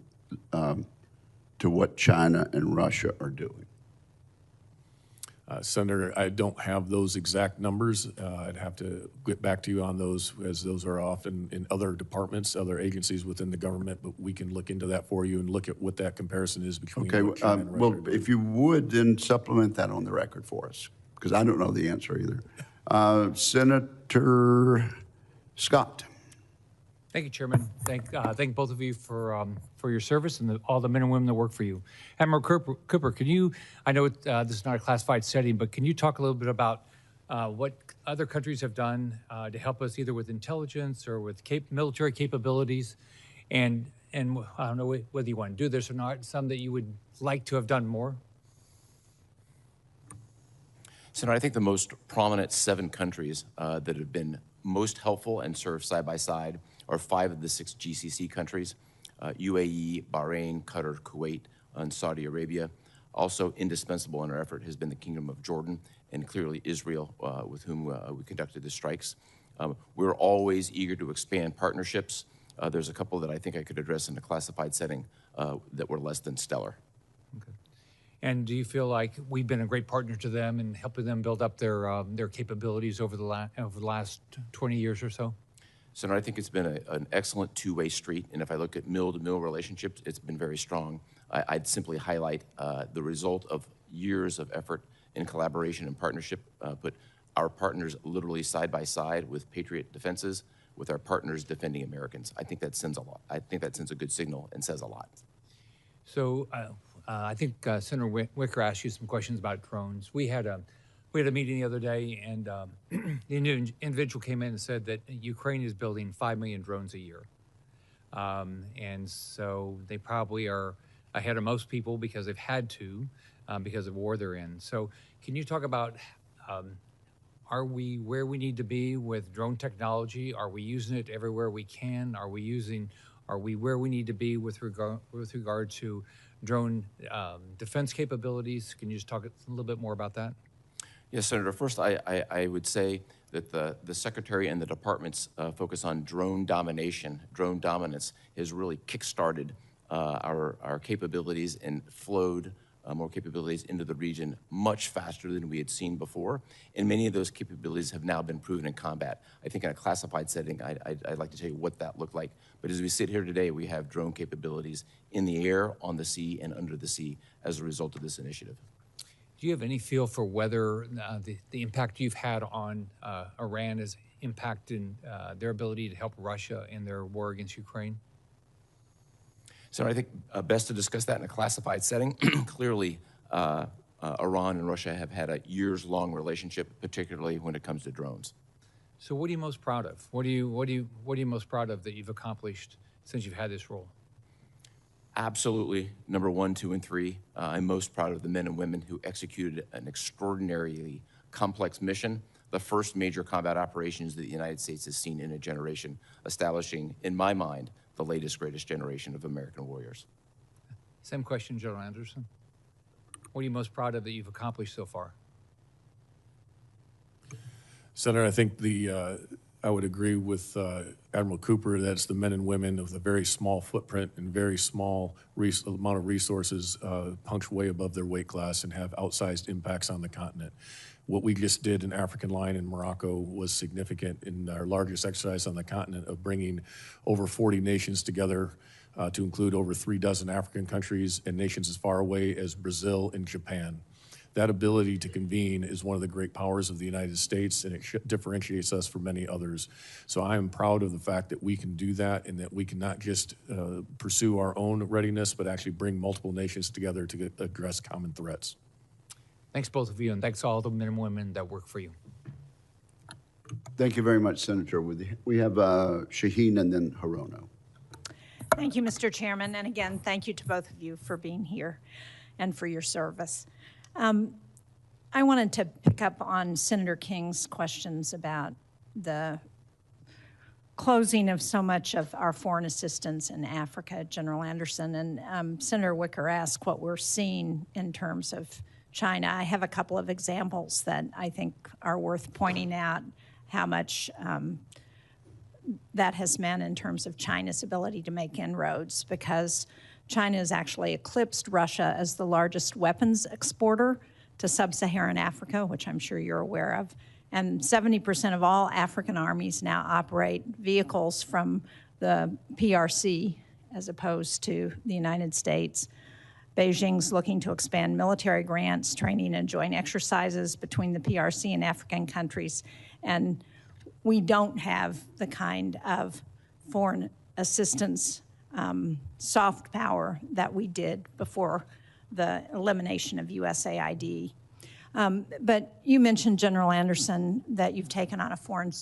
what China and Russia are doing? Senator, I don't have those exact numbers. I'd have to get back to you on those, as those are often in other departments, other agencies within the government, but we can look into that for you and look at what that comparison is between Okay, what China and Russia well, are doing. if you would, then supplement that on the record for us, because I don't know the answer either. Senator Scott. Thank you, Chairman. Thank both of you for your service and all the men and women that work for you. Admiral Cooper, can you, I know this is not a classified setting, but can you talk a little bit about what other countries have done to help us either with intelligence or with military capabilities? And I don't know whether you want to do this or not, some that you would like to have done more? Senator, I think the most prominent 7 countries that have been most helpful and served side by side are 5 of the 6 GCC countries, UAE, Bahrain, Qatar, Kuwait, and Saudi Arabia. Also indispensable in our effort has been the Kingdom of Jordan and clearly Israel, with whom we conducted the strikes. We're always eager to expand partnerships. There's a couple that I think I could address in a classified setting that were less than stellar. Okay. And do you feel like we've been a great partner to them in helping them build up their capabilities over the last 20 years or so? Senator, I think it's been an excellent two-way street, and if I look at mill-to-mill relationships, it's been very strong. I'd simply highlight the result of years of effort in collaboration and partnership, put our partners literally side by side with Patriot defenses, with our partners defending Americans. I think that sends a lot. I think that sends a good signal and says a lot. So I think Senator Wicker asked you some questions about drones. We had a meeting the other day, and the individual came in and said that Ukraine is building 5 million drones a year. And so they probably are ahead of most people because they've had to, because of war they're in. So can you talk about, are we where we need to be with drone technology? Are we using it everywhere we can? Are we where we need to be with regard to drone defense capabilities? Can you just talk a little bit more about that? Yes, Senator. First, I would say that the Secretary and the Department's focus on drone domination, drone dominance, has really kick-started our capabilities and flowed more capabilities into the region much faster than we had seen before. And many of those capabilities have now been proven in combat. I think in a classified setting, I'd like to tell you what that looked like. But as we sit here today, we have drone capabilities in the air, on the sea, and under the sea as a result of this initiative. Do you have any feel for whether the impact you've had on Iran is impacting their ability to help Russia in their war against Ukraine? So I think best to discuss that in a classified setting. Clearly, Iran and Russia have had a years-long relationship, particularly when it comes to drones. So what are you most proud of? What are you most proud of that you've accomplished since you've had this role? Absolutely, number 1, 2, and 3. I'm most proud of the men and women who executed an extraordinarily complex mission, the first major combat operations that the United States has seen in a generation, establishing, in my mind, the latest, greatest generation of American warriors. Same question, General Anderson. What are you most proud of that you've accomplished so far? Senator, I think I would agree with Admiral Cooper that it's the men and women of the very small footprint and very small amount of resources punch way above their weight class and have outsized impacts on the continent. What we just did in African Line in Morocco was significant in our largest exercise on the continent of bringing over 40 nations together to include over 36 African countries and nations as far away as Brazil and Japan. That ability to convene is one of the great powers of the United States, and it differentiates us from many others. So I am proud of the fact that we can do that and that we can not just pursue our own readiness, but actually bring multiple nations together to address common threats. Thanks, both of you, and thanks to all the men and women that work for you. Thank you very much, Senator. We have Shaheen and then Hirono. Thank you, Mr. Chairman. And again, thank you to both of you for being here and for your service. I wanted to pick up on Senator King's questions about the closing of so much of our foreign assistance in Africa, General Anderson, and Senator Wicker asked what we're seeing in terms of China. I have a couple of examples that I think are worth pointing out how much that has meant in terms of China's ability to make inroads, because China has actually eclipsed Russia as the largest weapons exporter to sub-Saharan Africa, which I'm sure you're aware of. And 70% of all African armies now operate vehicles from the PRC as opposed to the United States. Beijing's looking to expand military grants, training, and joint exercises between the PRC and African countries. And we don't have the kind of foreign assistance soft power that we did before the elimination of USAID. But you mentioned, General Anderson, that you've taken on a foreign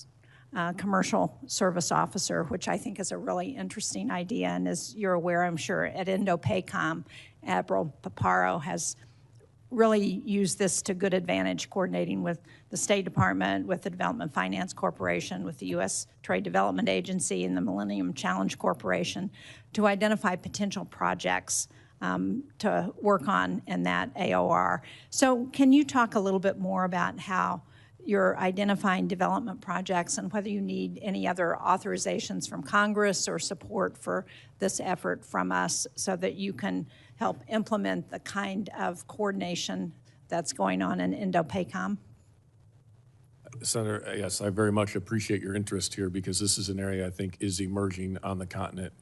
commercial service officer, which I think is a really interesting idea. And as you're aware, I'm sure, at INDOPACOM, Admiral Paparo has really used this to good advantage, coordinating with the State Department, with the Development Finance Corporation, with the U.S. Trade Development Agency, and the Millennium Challenge Corporation to identify potential projects to work on in that AOR. So can you talk a little bit more about how you're identifying development projects and whether you need any other authorizations from Congress or support for this effort from us so that you can help implement the kind of coordination that's going on in INDOPACOM? Senator, yes, I very much appreciate your interest here, because this is an area I think is emerging on the continent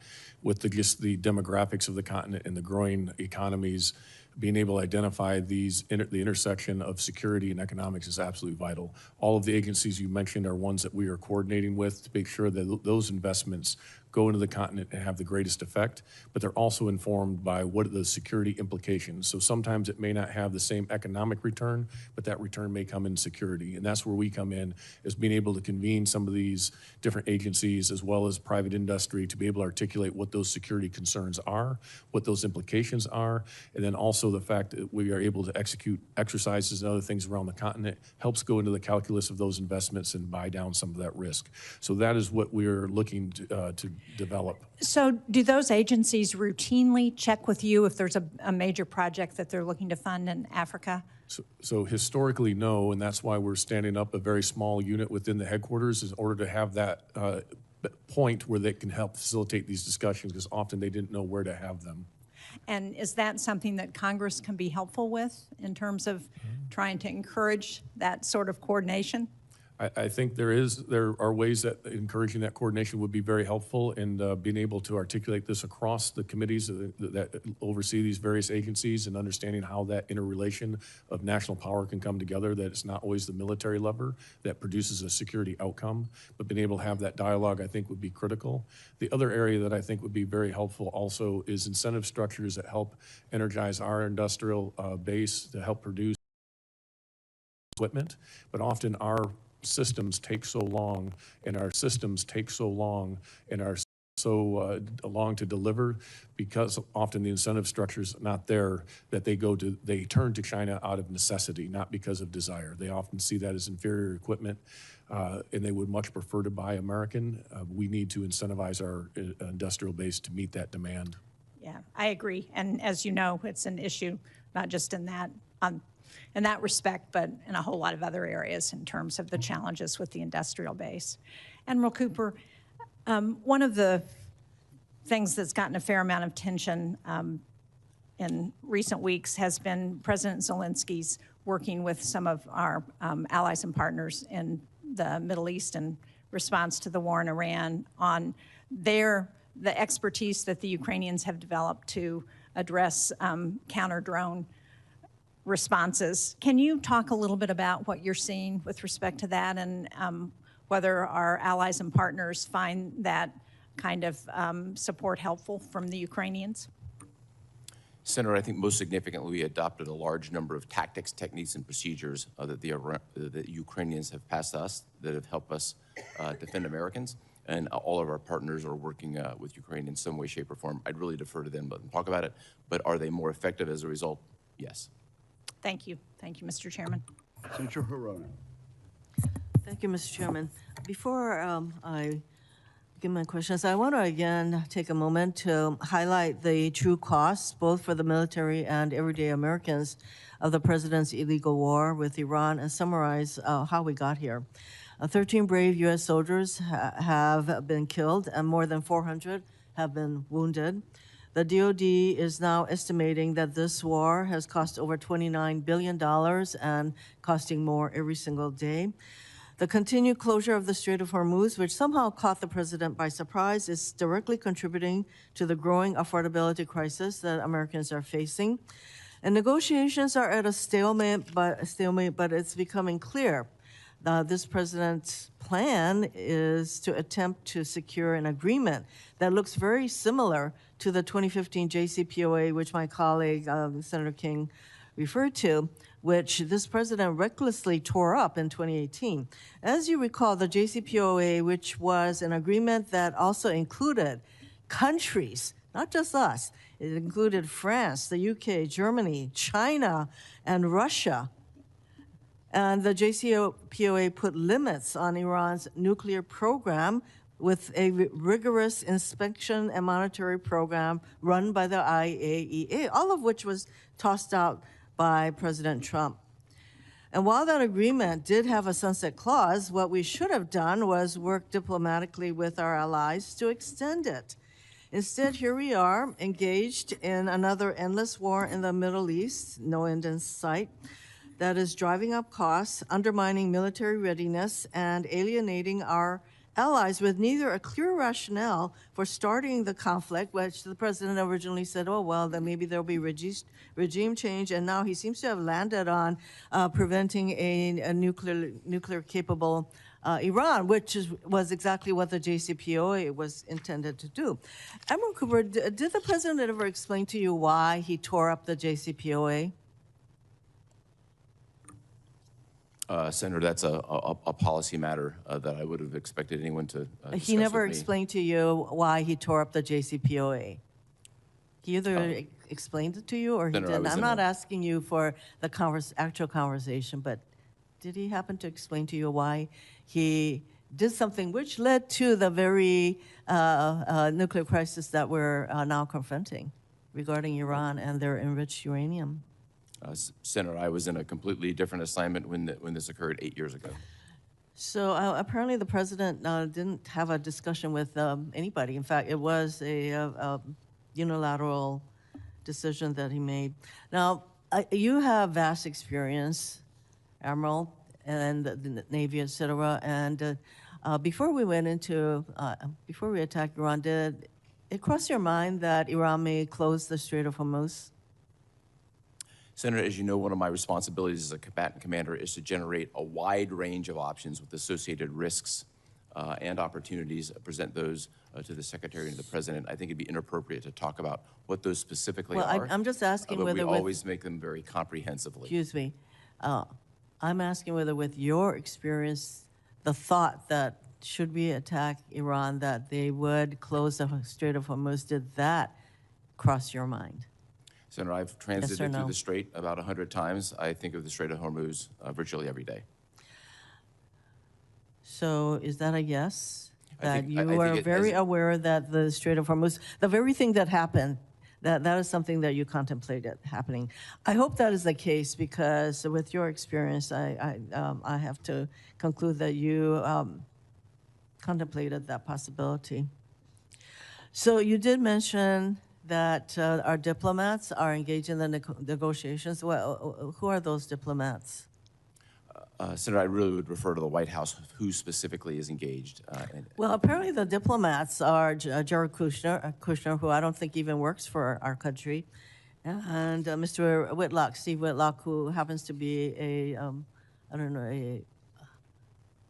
with just the demographics of the continent and the growing economies. Being able to identify the intersection of security and economics is absolutely vital. All of the agencies you mentioned are ones that we are coordinating with to make sure that those investments go into the continent and have the greatest effect, but they're also informed by what are the security implications. So sometimes it may not have the same economic return, but that return may come in security. And that's where we come in, is being able to convene some of these different agencies as well as private industry to be able to articulate what those security concerns are, what those implications are, and then also the fact that we are able to execute exercises and other things around the continent helps go into the calculus of those investments and buy down some of that risk. So that is what we're looking to develop. So do those agencies routinely check with you if there's a major project that they're looking to fund in Africa? So historically, no, and that's why we're standing up a very small unit within the headquarters in order to have that point where they can help facilitate these discussions, because often they didn't know where to have them. And is that something that Congress can be helpful with in terms of trying to encourage that sort of coordination? I think there are ways that encouraging that coordination would be very helpful, and being able to articulate this across the committees that oversee these various agencies and understanding how that interrelation of national power can come together, that it's not always the military lever that produces a security outcome, but being able to have that dialogue, I think, would be critical. The other area that I think would be very helpful also is incentive structures that help energize our industrial base to help produce equipment, but often our systems take so long, and are so long to deliver, because often the incentive structure is not there, that they turn to China out of necessity, not because of desire. They often see that as inferior equipment, and they would much prefer to buy American. We need to incentivize our industrial base to meet that demand. Yeah, I agree. And as you know, it's an issue not just in that respect, but in a whole lot of other areas in terms of the challenges with the industrial base. Admiral Cooper, one of the things that's gotten a fair amount of attention in recent weeks has been President Zelensky's working with some of our allies and partners in the Middle East in response to the war in Iran on the expertise that the Ukrainians have developed to address counter-drone responses. Can you talk a little bit about what you're seeing with respect to that, and whether our allies and partners find that kind of support helpful from the Ukrainians? Senator, I think most significantly, we adopted a large number of tactics, techniques, and procedures that the Ukrainians have passed us that have helped us defend Americans. And all of our partners are working with Ukraine in some way, shape, or form. I'd really defer to them and talk about it. But are they more effective as a result? Yes. Thank you. Thank you, Mr. Chairman. Senator Hirono. Thank you, Mr. Chairman. Before I asking my questions. I want to again take a moment to highlight the true costs, both for the military and everyday Americans, of the president's illegal war with Iran and summarize how we got here. 13 brave U.S. soldiers have been killed and more than 400 have been wounded. The DoD is now estimating that this war has cost over $29 billion and costing more every single day. The continued closure of the Strait of Hormuz, which somehow caught the president by surprise, is directly contributing to the growing affordability crisis that Americans are facing. And negotiations are at a stalemate, but it's becoming clear. This president's plan is to attempt to secure an agreement that looks very similar to the 2015 JCPOA, which my colleague, Senator King, referred to, which this president recklessly tore up in 2018. As you recall, the JCPOA, which was an agreement that also included countries, not just us, it included France, the UK, Germany, China, and Russia. And the JCPOA put limits on Iran's nuclear program with a rigorous inspection and monitoring program run by the IAEA, all of which was tossed out by President Trump. And while that agreement did have a sunset clause, what we should have done was work diplomatically with our allies to extend it. Instead, here we are, engaged in another endless war in the Middle East, no end in sight, that is driving up costs, undermining military readiness, and alienating our allies with neither a clear rationale for starting the conflict, which the president originally said, oh, well, then maybe there'll be regime change, and now he seems to have landed on preventing a nuclear-capable Iran, which was exactly what the JCPOA was intended to do. Admiral Cooper, did the president ever explain to you why he tore up the JCPOA? Senator, that's a policy matter that I would have expected anyone to discuss He never with me. explained to you why he tore up the JCPOA. He either explained it to you or he Senator, didn't. I'm not asking you for the actual conversation, but did he happen to explain to you why he did something which led to the very nuclear crisis that we're now confronting regarding Iran and their enriched uranium? Senator, I was in a completely different assignment when this occurred 8 years ago. So apparently the president didn't have a discussion with anybody. In fact, it was a unilateral decision that he made. Now, you have vast experience, Admiral, and the Navy, et cetera. And before we attacked Iran, did it cross your mind that Iran may close the Strait of Hormuz? Senator, as you know, one of my responsibilities as a combatant commander is to generate a wide range of options with associated risks and opportunities, present those to the Secretary and the President. I think it'd be inappropriate to talk about what those specifically are. Well, I'm just asking but whether we always make them very comprehensively. Excuse me. I'm asking whether with your experience, the thought that should we attack Iran, that they would close the Strait of Hormuz, did that cross your mind? Senator, I've transited through the Strait about 100 times. I think of the Strait of Hormuz virtually every day. So is that a yes? That you I are think very aware that the Strait of Hormuz, the very thing that happened, that is something that you contemplated happening. I hope that is the case because with your experience, I have to conclude that you contemplated that possibility. So you did mention that our diplomats are engaged in the negotiations. Well, who are those diplomats? Senator, I really would refer to the White House, who specifically is engaged. Well, apparently the diplomats are Jared Kushner, who I don't think even works for our country, and Mr. Whitlock, Steve Whitlock, who happens to be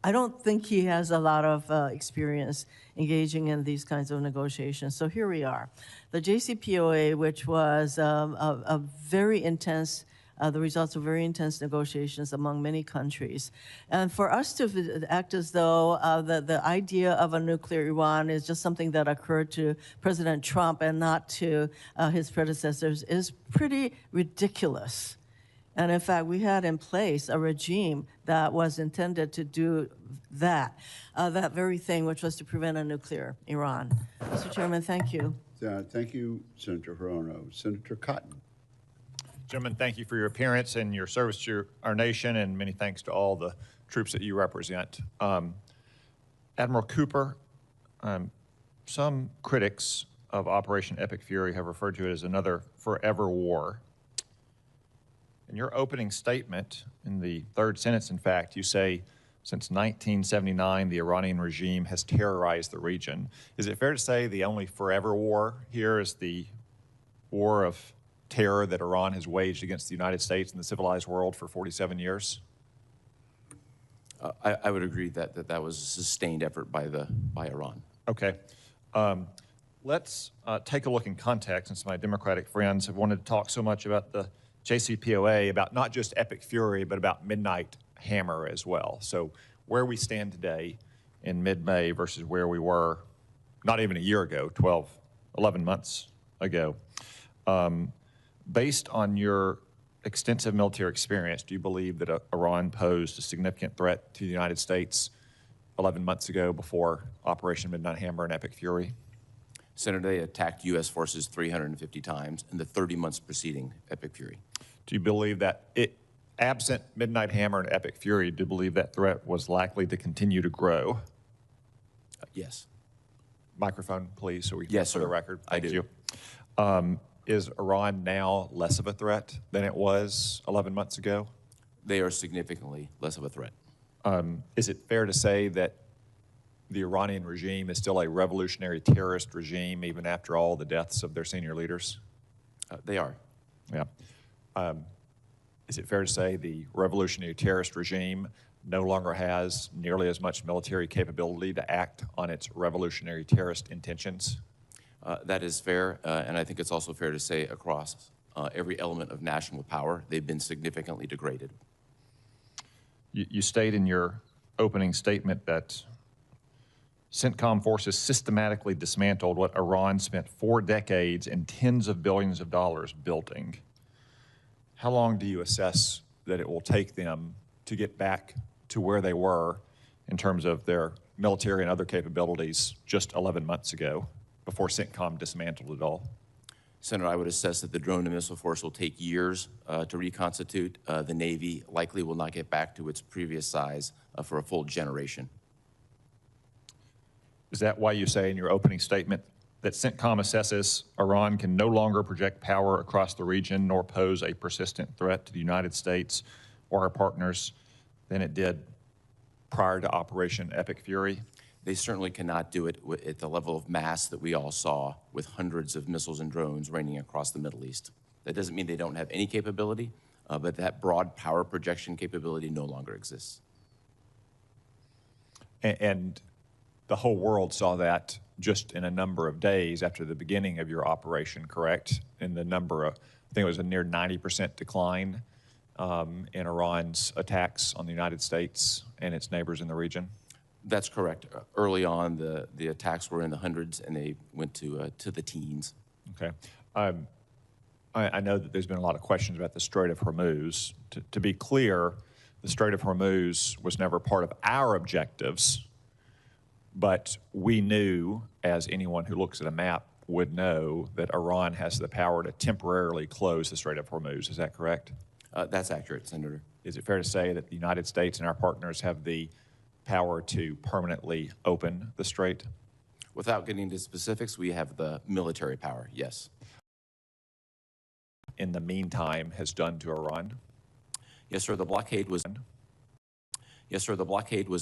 I don't think he has a lot of experience engaging in these kinds of negotiations. So here we are. The JCPOA, which was a very intense, the results of very intense negotiations among many countries. And for us to act as though the idea of a nuclear Iran is just something that occurred to President Trump and not to his predecessors is pretty ridiculous. And in fact, we had in place a regime that was intended to do that very thing, which was to prevent a nuclear Iran. Mr. Chairman, thank you. Thank you, Senator Hirono. Senator Cotton. Gentlemen, thank you for your appearance and your service to our nation, and many thanks to all the troops that you represent. Admiral Cooper, some critics of Operation Epic Fury have referred to it as another forever war. In your opening statement, in the third sentence, in fact, you say, since 1979, the Iranian regime has terrorized the region. Is it fair to say the only forever war here is the war of terror that Iran has waged against the United States and the civilized world for 47 years? I would agree that that was a sustained effort by Iran. Okay. Let's take a look in context, since my Democratic friends have wanted to talk so much about the JCPOA, about not just Epic Fury, but about Midnight Hammer as well. So where we stand today in mid-May versus where we were not even a year ago, 11 months ago. Based on your extensive military experience, do you believe that Iran posed a significant threat to the United States 11 months ago before Operation Midnight Hammer and Epic Fury? Senator, they attacked U.S. forces 350 times in the 30 months preceding Epic Fury. Do you believe that, absent Midnight Hammer and Epic Fury, do you believe that threat was likely to continue to grow? Yes. Microphone, please, so we can yes, for sir. the record. I Thank do. you. Is Iran now less of a threat than it was 11 months ago? They are significantly less of a threat. Is it fair to say that the Iranian regime is still a revolutionary terrorist regime even after all the deaths of their senior leaders? They are. Yeah. Is it fair to say the revolutionary terrorist regime no longer has nearly as much military capability to act on its revolutionary terrorist intentions? That is fair, and I think it's also fair to say across every element of national power, they've been significantly degraded. You state in your opening statement that CENTCOM forces systematically dismantled what Iran spent 4 decades and tens of billions of dollars building. How long do you assess that it will take them to get back to where they were in terms of their military and other capabilities just 11 months ago, before CENTCOM dismantled it all? Senator, I would assess that the drone and missile force will take years to reconstitute. The Navy likely will not get back to its previous size for a full generation. Is that why you say in your opening statement that CENTCOM assesses Iran can no longer project power across the region nor pose a persistent threat to the United States or our partners than it did prior to Operation Epic Fury? They certainly cannot do it at the level of mass that we all saw, with hundreds of missiles and drones raining across the Middle East. That doesn't mean they don't have any capability, but that broad power projection capability no longer exists. And the whole world saw that just in a number of days after the beginning of your operation, correct? In the number of, I think it was a near 90% decline in Iran's attacks on the United States and its neighbors in the region? That's correct. Early on, the attacks were in the hundreds, and they went to the teens. Okay. I know that there's been a lot of questions about the Strait of Hormuz. To be clear, the Strait of Hormuz was never part of our objectives, but we knew, as anyone who looks at a map would know, that Iran has the power to temporarily close the Strait of Hormuz. Is that correct? That's accurate, Senator. Is it fair to say that the United States and our partners have the power to permanently open the strait? Without getting into specifics, we have the military power, yes. In the meantime, has done to Iran? Yes, sir. The blockade was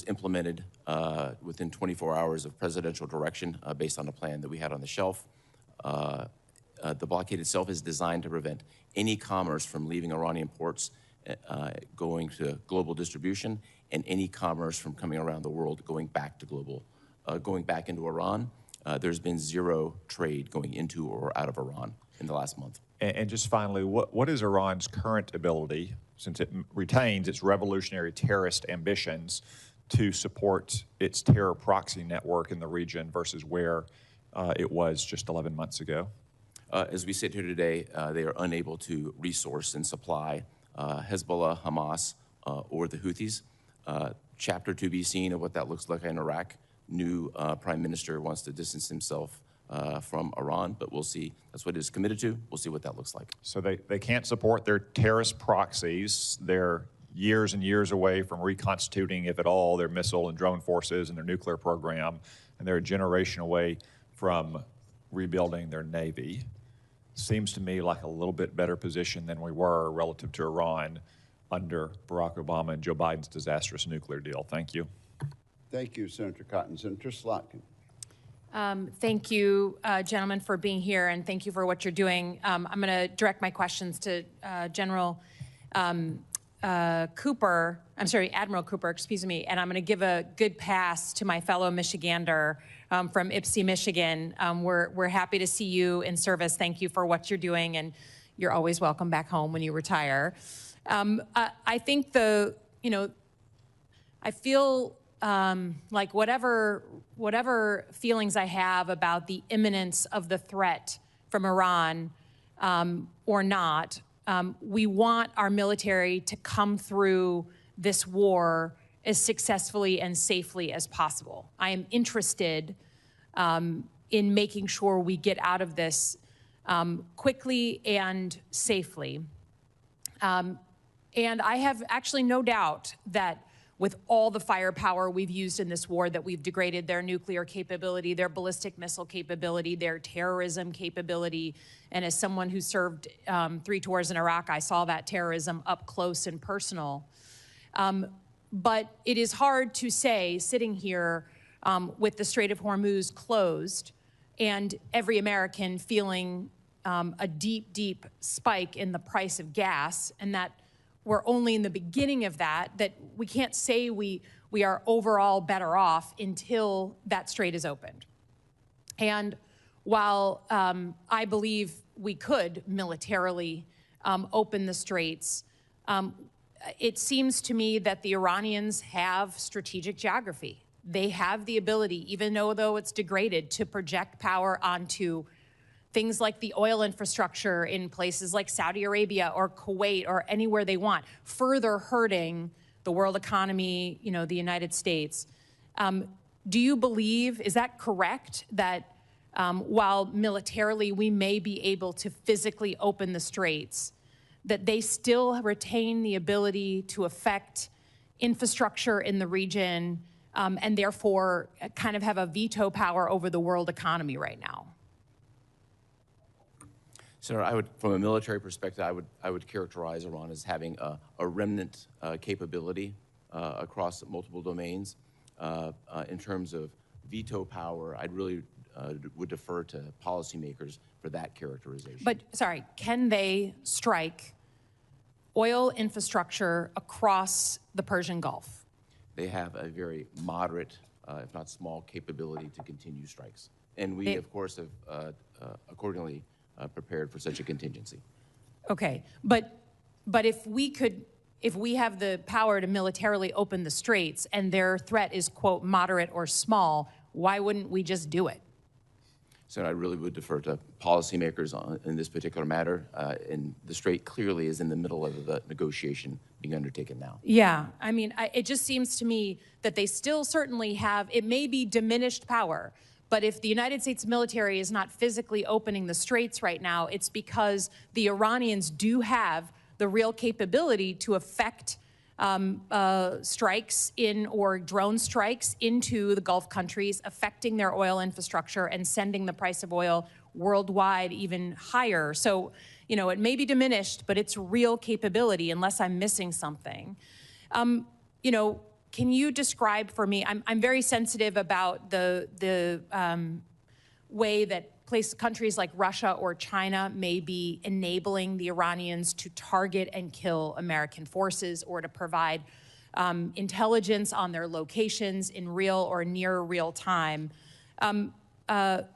implemented within 24 hours of presidential direction based on a plan that we had on the shelf. The blockade itself is designed to prevent any commerce from leaving Iranian ports going to global distribution, and any commerce from coming around the world going back to going back into Iran. There's been zero trade going into or out of Iran in the last month. And just finally, what is Iran's current ability, since it retains its revolutionary terrorist ambitions, to support its terror proxy network in the region versus where it was just 11 months ago? As we sit here today, they are unable to resource and supply Hezbollah, Hamas, or the Houthis. Chapter to be seen of what that looks like in Iraq. New prime minister wants to distance himself from Iran, but we'll see. That's what it is committed to. We'll see what that looks like. So they can't support their terrorist proxies. They're years and years away from reconstituting, if at all, their missile and drone forces and their nuclear program, and they're a generation away from rebuilding their Navy. Seems to me like a little bit better position than we were relative to Iran under Barack Obama and Joe Biden's disastrous nuclear deal. Thank you. Thank you, Senator Cotton. Senator Slotkin. Thank you, gentlemen, for being here, and thank you for what you're doing. I'm going to direct my questions to Admiral Cooper, excuse me, and I'm going to give a good pass to my fellow Michigander from Ypsi, Michigan. We're happy to see you in service. Thank you for what you're doing, and you're always welcome back home when you retire. I think I feel like whatever feelings I have about the imminence of the threat from Iran or not, we want our military to come through this war as successfully and safely as possible. I am interested in making sure we get out of this quickly and safely. And I have actually no doubt that with all the firepower we've used in this war, that we've degraded their nuclear capability, their ballistic missile capability, their terrorism capability. And as someone who served 3 tours in Iraq, I saw that terrorism up close and personal. But it is hard to say, sitting here with the Strait of Hormuz closed and every American feeling a deep, deep spike in the price of gas, and that we're only in the beginning of that we can't say we are overall better off until that strait is opened. And while I believe we could militarily open the straits, it seems to me that the Iranians have strategic geography. They have the ability, even though it's degraded, to project power onto things like the oil infrastructure in places like Saudi Arabia or Kuwait or anywhere they want, further hurting the world economy, the United States. Do you believe, is that correct, that while militarily we may be able to physically open the straits, that they still retain the ability to affect infrastructure in the region and therefore kind of have a veto power over the world economy right now? Senator, from a military perspective, I would characterize Iran as having a remnant capability across multiple domains. In terms of veto power, I'd really would defer to policymakers for that characterization. But, sorry, can they strike oil infrastructure across the Persian Gulf? They have a very moderate, if not small, capability to continue strikes. And we, of course, have accordingly prepared for such a contingency. Okay, but if we have the power to militarily open the straits and their threat is, quote, moderate or small, why wouldn't we just do it? So I really would defer to policymakers in this particular matter, and the strait clearly is in the middle of the negotiation being undertaken now. Yeah, I mean, it just seems to me that they still certainly have, it may be diminished power, but if the United States military is not physically opening the straits right now, it's because the Iranians do have the real capability to affect strikes or drone strikes into the Gulf countries, affecting their oil infrastructure and sending the price of oil worldwide even higher. So, it may be diminished, but it's real capability unless I'm missing something. Can you describe for me, I'm very sensitive about the way that countries like Russia or China may be enabling the Iranians to target and kill American forces or to provide intelligence on their locations in real or near real time.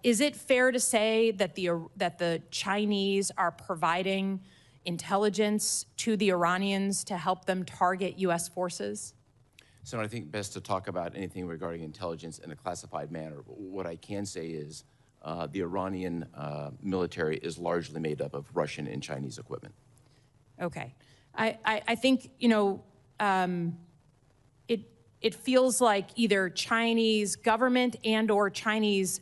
Is it fair to say that the Chinese are providing intelligence to the Iranians to help them target U.S. forces? So I think best to talk about anything regarding intelligence in a classified manner. What I can say is the Iranian military is largely made up of Russian and Chinese equipment. Okay. I think, you know, it feels like either Chinese government and or Chinese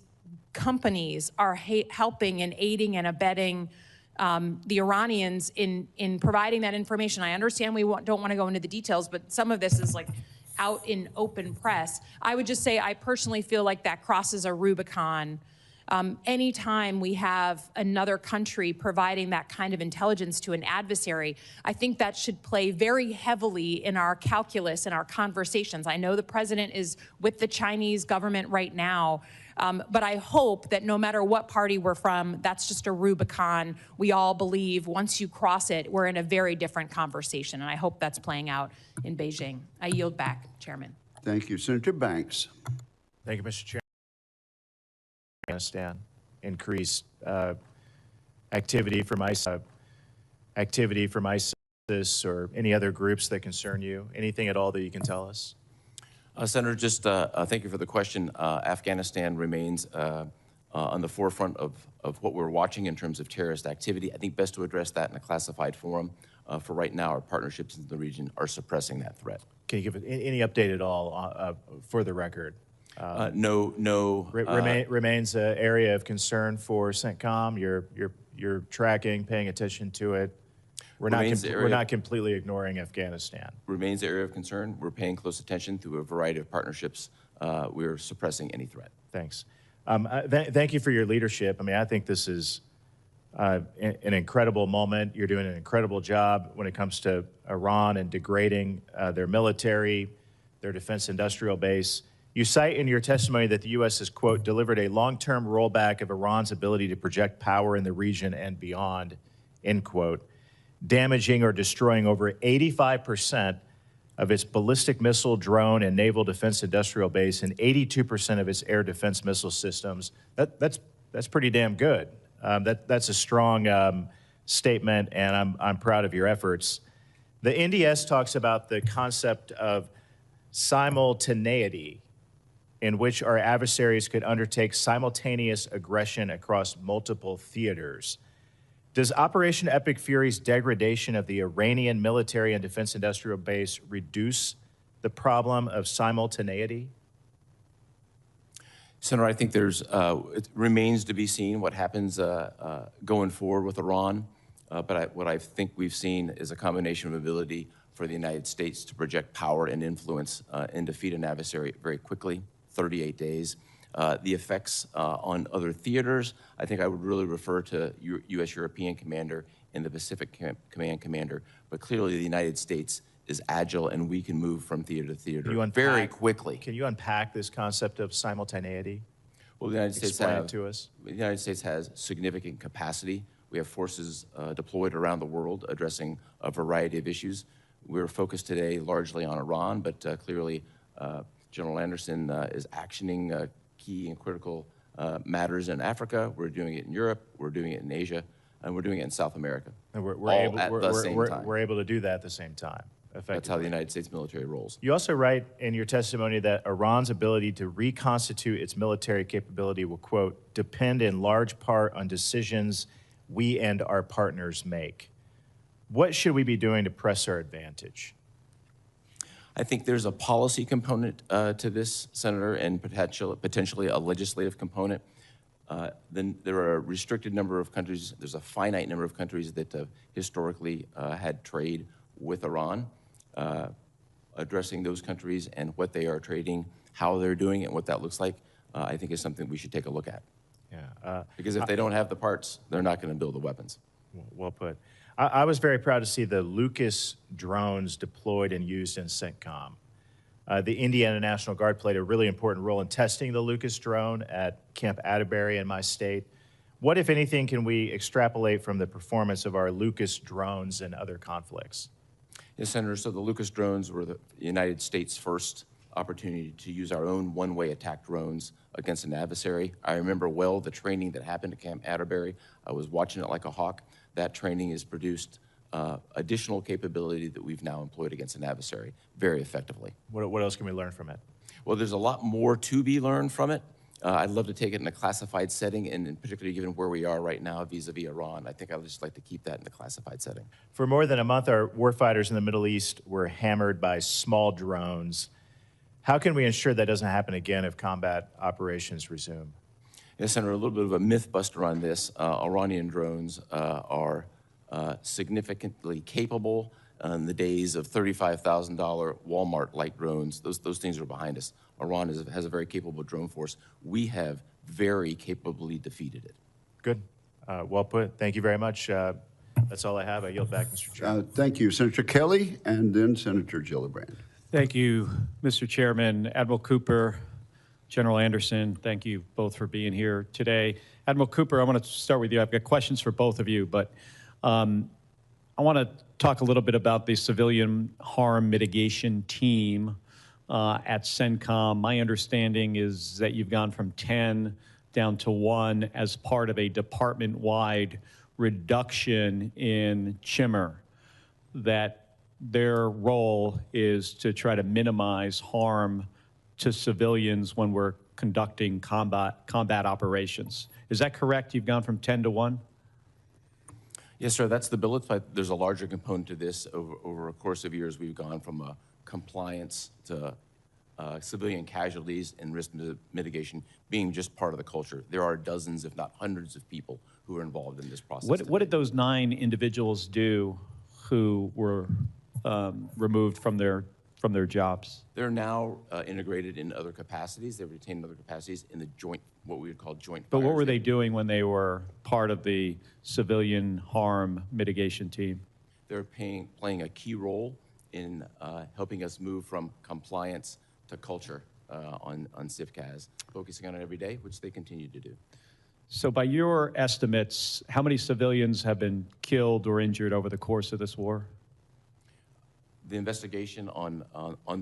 companies are helping and aiding and abetting the Iranians in providing that information. I understand we don't want to go into the details, but some of this is like out in open press. I would just say I personally feel like that crosses a Rubicon. Anytime we have another country providing that kind of intelligence to an adversary, I think that should play very heavily in our calculus and our conversations. I know the president is with the Chinese government right now, but I hope that no matter what party we're from, that's just a Rubicon. We all believe once you cross it, we're in a very different conversation, and I hope that's playing out in Beijing. I yield back, Chairman. Thank you. Senator Banks. Thank you, Mr. Chair. Afghanistan, increased activity from ISIS or any other groups that concern you? Anything at all that you can tell us? Senator, just thank you for the question. Afghanistan remains on the forefront of what we're watching in terms of terrorist activity. I think best to address that in a classified forum. For right now, our partnerships in the region are suppressing that threat. Can you give any update at all for the record? No. Remains an area of concern for CENTCOM. You're tracking, paying attention to it. We're not completely ignoring Afghanistan. Remains an area of concern. We're paying close attention through a variety of partnerships. We're suppressing any threat. Thanks. Thank you for your leadership. I mean, I think this is an incredible moment. You're doing an incredible job when it comes to Iran and degrading their military, their defense industrial base. You cite in your testimony that the U.S. has, quote, delivered a long-term rollback of Iran's ability to project power in the region and beyond, end quote, damaging or destroying over 85% of its ballistic missile, drone, and naval defense industrial base and 82% of its air defense missile systems. That's pretty damn good. That's a strong statement, and I'm proud of your efforts. The NDS talks about the concept of simultaneity, in which our adversaries could undertake simultaneous aggression across multiple theaters. Does Operation Epic Fury's degradation of the Iranian military and defense industrial base reduce the problem of simultaneity? Senator, I think it remains to be seen what happens going forward with Iran. But what I think we've seen is a combination of ability for the United States to project power and influence and defeat an adversary very quickly, 38 days. The effects on other theaters, I think I would really refer to U.S. European Commander and the Pacific Command Commander. But clearly the United States is agile and we can move from theater to theater very quickly. Can you unpack this concept of simultaneity? Well, the United States Explain it to us. The United States has significant capacity. We have forces deployed around the world addressing a variety of issues. We're focused today largely on Iran, but clearly General Anderson is actioning key and critical matters in Africa. We're doing it in Europe, we're doing it in Asia, and we're doing it in South America. And all at the same time. We're able to do that at the same time. That's how the United States military rolls. You also write in your testimony that Iran's ability to reconstitute its military capability will, quote, depend in large part on decisions we and our partners make. What should we be doing to press our advantage? I think there's a policy component to this, Senator, and potentially a legislative component. Then there are a restricted number of countries, there's a finite number of countries that have historically had trade with Iran. Addressing those countries and what they are trading, how they're doing it, and what that looks like, I think is something we should take a look at. Yeah. Because if they don't have the parts, they're not going to build the weapons. Well put. I was very proud to see the Lucas drones deployed and used in CENTCOM. The Indiana National Guard played a really important role in testing the Lucas drone at Camp Atterbury in my state. What, if anything, can we extrapolate from the performance of our Lucas drones in other conflicts? Yes, Senator, so the Lucas drones were the United States' first opportunity to use our own one-way attack drones against an adversary. I remember well the training that happened at Camp Atterbury. I was watching it like a hawk. That training has produced additional capability that we've now employed against an adversary very effectively. What else can we learn from it? Well, there's a lot more to be learned from it. I'd love to take it in a classified setting, and in particular, given where we are right now vis-a-vis Iran, I think I would just like to keep that in a classified setting. For more than a month, our warfighters in the Middle East were hammered by small drones. How can we ensure that doesn't happen again if combat operations resume? Yes, Senator, a little bit of a myth buster on this. Iranian drones are significantly capable. In the days of $35,000 Walmart-like drones, those things are behind us. Iran has a very capable drone force. We have very capably defeated it. Good. Well put. Thank you very much. That's all I have. I yield back, Mr. Chairman. Thank you, Senator Kelly, and then Senator Gillibrand. Thank you, Mr. Chairman. Admiral Cooper, General Anderson, thank you both for being here today. Admiral Cooper, I want to start with you. I've got questions for both of you, but I want to talk a little bit about the civilian harm mitigation team at CENTCOM. My understanding is that you've gone from 10 down to 1 as part of a department-wide reduction in chimmer, that their role is to try to minimize harm to civilians when we're conducting combat operations. Is that correct? You've gone from 10 to 1? Yes, sir, that's the billet, but there's a larger component to this. Over a course of years, we've gone from compliance to civilian casualties and risk mitigation being just part of the culture. There are dozens, if not hundreds of people who are involved in this process. What did those 9 individuals do who were removed from their jobs? They're now integrated in other capacities. They've retained other capacities in the joint, what we would call joint fires. But what were they doing when they were part of the civilian harm mitigation team? They're playing a key role in helping us move from compliance to culture on CIFCAS, focusing on it every day, which they continue to do. So by your estimates, how many civilians have been killed or injured over the course of this war? The investigation on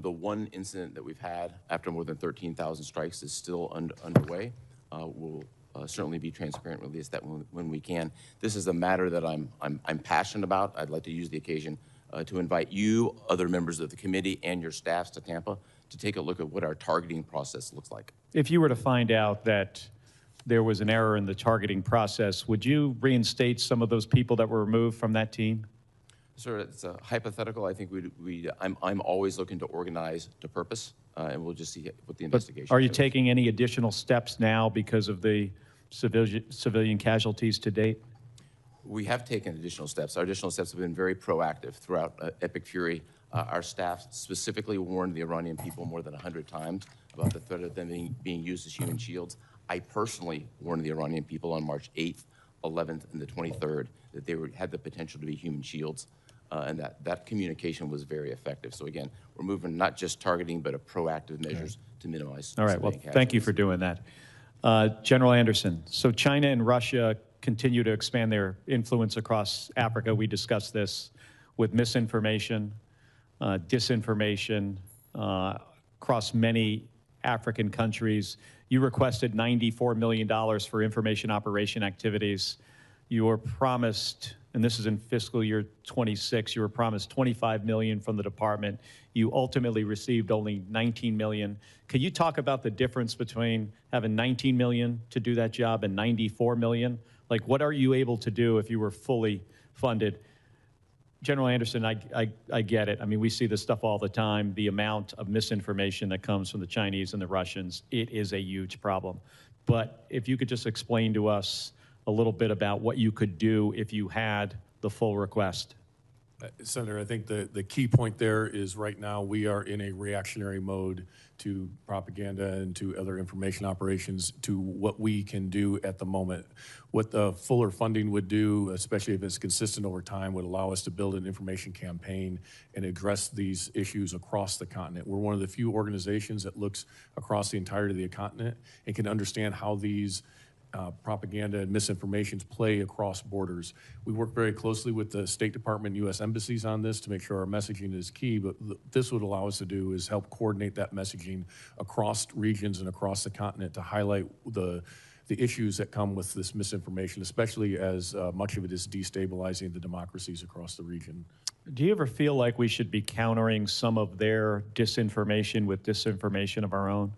the one incident that we've had after more than 13,000 strikes is still underway. We'll certainly be transparent and release that when we can. This is a matter that I'm passionate about. I'd like to use the occasion to invite you, other members of the committee, and your staffs to Tampa to take a look at what our targeting process looks like. If you were to find out that there was an error in the targeting process, would you reinstate some of those people that were removed from that team? Sir, it's a hypothetical. I think I'm always looking to organize to purpose, and we'll just see what the investigation Are you shows. taking any additional steps now because of the civilian casualties to date? We have taken additional steps. Our additional steps have been very proactive throughout Epic Fury. Our staff specifically warned the Iranian people more than 100 times about the threat of them being used as human shields. I personally warned the Iranian people on March 8th, 11th, and the 23rd that they had the potential to be human shields, and that communication was very effective. So again, we're moving not just targeting, but a proactive measures to minimize. All right, well, thank you for doing that. General Anderson, so China and Russia continue to expand their influence across Africa. We discussed this with misinformation, disinformation across many African countries. You requested $94 million for information operation activities. You were promised, and this is in fiscal year 26, you were promised $25 million from the department. You ultimately received only $19 million. Could you talk about the difference between having $19 million to do that job and $94 million? Like, what are you able to do if you were fully funded? General Anderson, I get it. I mean, we see this stuff all the time. The amount of misinformation that comes from the Chinese and the Russians, it is a huge problem. But if you could just explain to us a little bit about what you could do if you had the full request. Senator, I think the key point there is right now we are in a reactionary mode to propaganda and to other information operations to what we can do at the moment. What the fuller funding would do, especially if it's consistent over time, would allow us to build an information campaign and address these issues across the continent. We're one of the few organizations that looks across the entirety of the continent and can understand how these propaganda and misinformations play across borders. We work very closely with the State Department and U.S. embassies on this to make sure our messaging is key, but this would allow us to do is help coordinate that messaging across regions and across the continent to highlight the issues that come with this misinformation, especially as much of it is destabilizing the democracies across the region. Do you ever feel like we should be countering some of their disinformation with disinformation of our own?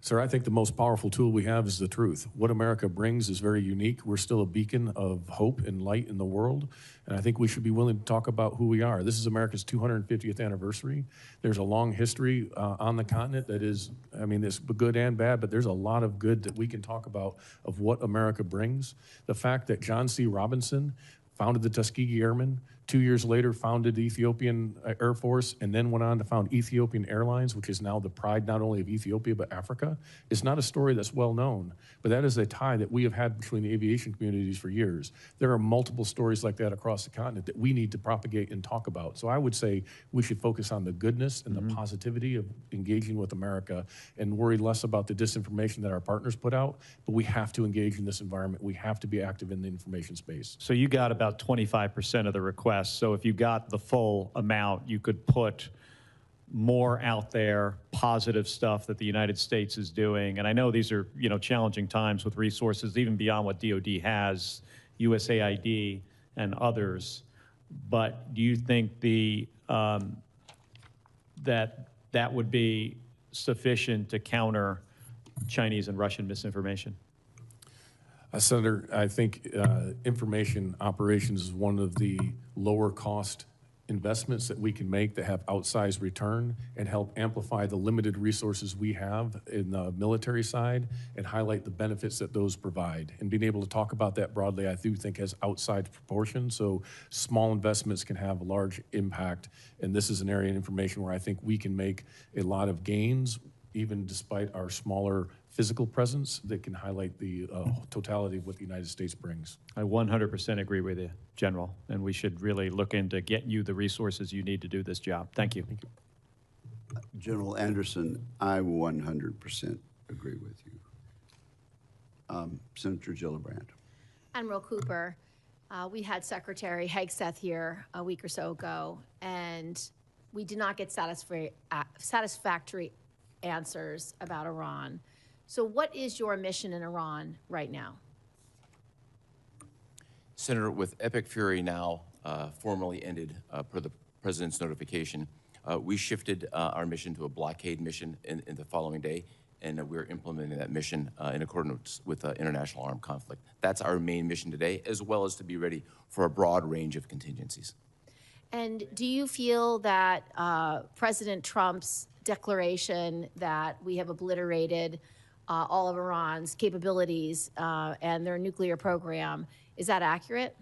Sir, I think the most powerful tool we have is the truth. What America brings is very unique. We're still a beacon of hope and light in the world, and I think we should be willing to talk about who we are. This is America's 250th anniversary. There's a long history on the continent that is, I mean, it's good and bad, but there's a lot of good that we can talk about of what America brings. The fact that John C. Robinson founded the Tuskegee Airmen, 2 years later founded the Ethiopian Air Force, and then went on to found Ethiopian Airlines, which is now the pride not only of Ethiopia but Africa. It's not a story that's well known, but that is a tie that we have had between the aviation communities for years. There are multiple stories like that across the continent that we need to propagate and talk about. So I would say we should focus on the goodness and the positivity of engaging with America and worry less about the disinformation that our partners put out, but we have to engage in this environment. We have to be active in the information space. So you got about 25% of the requests. So if you got the full amount, you could put more out there, positive stuff that the United States is doing. And I know these are, challenging times with resources, even beyond what DOD has, USAID and others. But do you think that would be sufficient to counter Chinese and Russian misinformation? Senator, I think information operations is one of the lower cost investments that we can make that have outsized return and help amplify the limited resources we have in the military side and highlight the benefits that those provide. And being able to talk about that broadly, I do think has outside proportion. So small investments can have a large impact. And this is an area of information where I think we can make a lot of gains, even despite our smaller physical presence, that can highlight the totality of what the United States brings. I 100% agree with you, General, and we should really look into getting you the resources you need to do this job. Thank you. Thank you. General Anderson, I 100% agree with you. Senator Gillibrand. Admiral Cooper, we had Secretary Hegseth here a week or so ago, and we did not get satisfactory answers about Iran. So what is your mission in Iran right now? Senator, with Epic Fury now formally ended per the President's notification, we shifted our mission to a blockade mission in the following day, and we're implementing that mission in accordance with international armed conflict. That's our main mission today, as well as to be ready for a broad range of contingencies. And do you feel that President Trump's declaration that we have obliterated all of Iran's capabilities and their nuclear program, is that accurate?